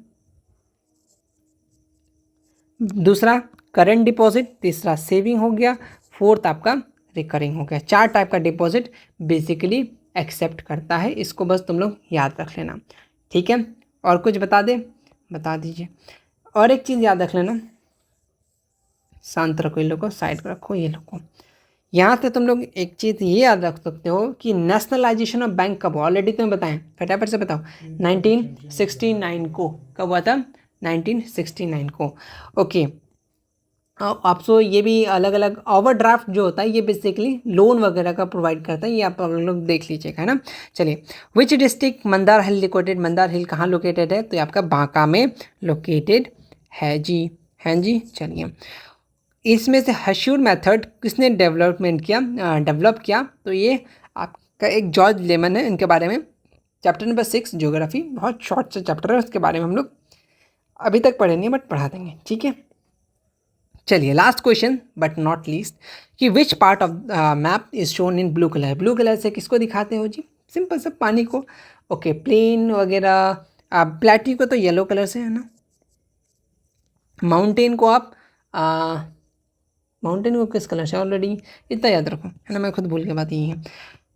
दूसरा करंट डिपॉजिट, तीसरा सेविंग हो गया, फोर्थ आपका रिकरिंग हो गया। 4 टाइप का डिपॉजिट बेसिकली एक्सेप्ट करता है, इसको बस तुम लोग याद रख लेना। ठीक है, और कुछ बता दे, बता दीजिए। और एक चीज़ याद रख लेना, शांत रखो, ये लोग को साइड पर रखो, ये लोग को यहाँ से तुम लोग एक चीज़ ये याद रख सकते हो कि नेशनलाइजेशन ऑफ बैंक कब हुआ? ऑलरेडी तुम्हें बताएं, फटाफट से बताओ। 1969 को। कब हुआ था? 1969 को। ओके, आपको ये भी अलग अलग ओवरड्राफ्ट जो होता है ये बेसिकली लोन वगैरह का प्रोवाइड करता है, ये आप लोग देख लीजिएगा, है ना। चलिए, which district Mandar hill located? Mandar hill कहाँ लोकेटेड है? तो ये आपका बांका में लोकेटेड है जी, हैं जी। चलिए, इसमें से हश्यूर मेथड किसने डेवलप किया? तो ये आपका एक जॉर्ज लेमन है, इनके बारे में चैप्टर नंबर 6 ज्योग्राफी, बहुत शॉर्ट सा चैप्टर है, उसके बारे में हम लोग अभी तक पढ़े नहीं बट पढ़ा देंगे। ठीक है, चलिए last question but not least, कि which part of map is shown in blue colour? Blue colour से किसको दिखाते हो जी? सिंपल सा पानी को। ओके, प्लेन वगैरह, प्लेट्यू को तो येलो कलर से है ना, माउंटेन को आप माउंटेन को किस कलर से? ऑलरेडी इतना याद रखो, है ना, मैं खुद भूल के बात यही है।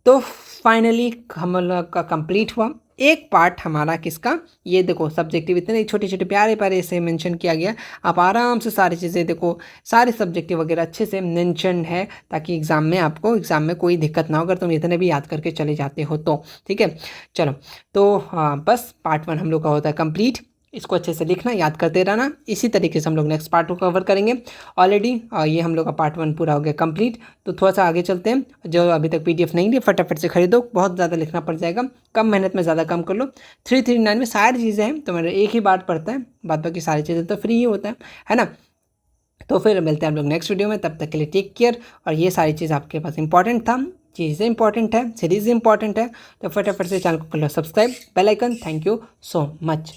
तो फाइनली हम लोग का कंप्लीट हुआ एक पार्ट हमारा किसका? ये देखो सब्जेक्टिव इतने छोटे छोटे प्यारे प्यारे से मेंशन किया गया, आप आराम से सारी चीज़ें देखो, सारे सब्जेक्टिव वगैरह अच्छे से मेंशन है ताकि एग्ज़ाम में आपको एग्ज़ाम में कोई दिक्कत ना हो अगर तुम इतने भी याद करके चले जाते हो तो। ठीक है, चलो, तो हाँ बस पार्ट 1 हम लोग का होता है कंप्लीट। इसको अच्छे से लिखना, याद करते रहना, इसी तरीके से हम लोग नेक्स्ट पार्ट को कवर करेंगे। ऑलरेडी ये हम लोग का पार्ट 1 पूरा हो गया कंप्लीट। तो थोड़ा सा आगे चलते हैं, जो अभी तक पीडीएफ नहीं ली फटाफट से खरीदो, बहुत ज़्यादा लिखना पड़ जाएगा, कम मेहनत में ज़्यादा काम कर लो। 339 में सारी चीज़ें हैं, तो मेरा एक ही बात पड़ता है, बाद बाकी सारी चीज़ें तो फ्री ही होता है ना। तो फिर मिलते हैं हम लोग नेक्स्ट वीडियो में, तब तक के लिए टेक केयर। और ये सारी चीज़ आपके पास इंपॉर्टेंट था, चीज़ें इंपॉर्टेंट है, सीरीज़ इंपॉर्टेंट है, तो फटाफट से चैनल को कर लो subscribe, bell icon. Thank you so much.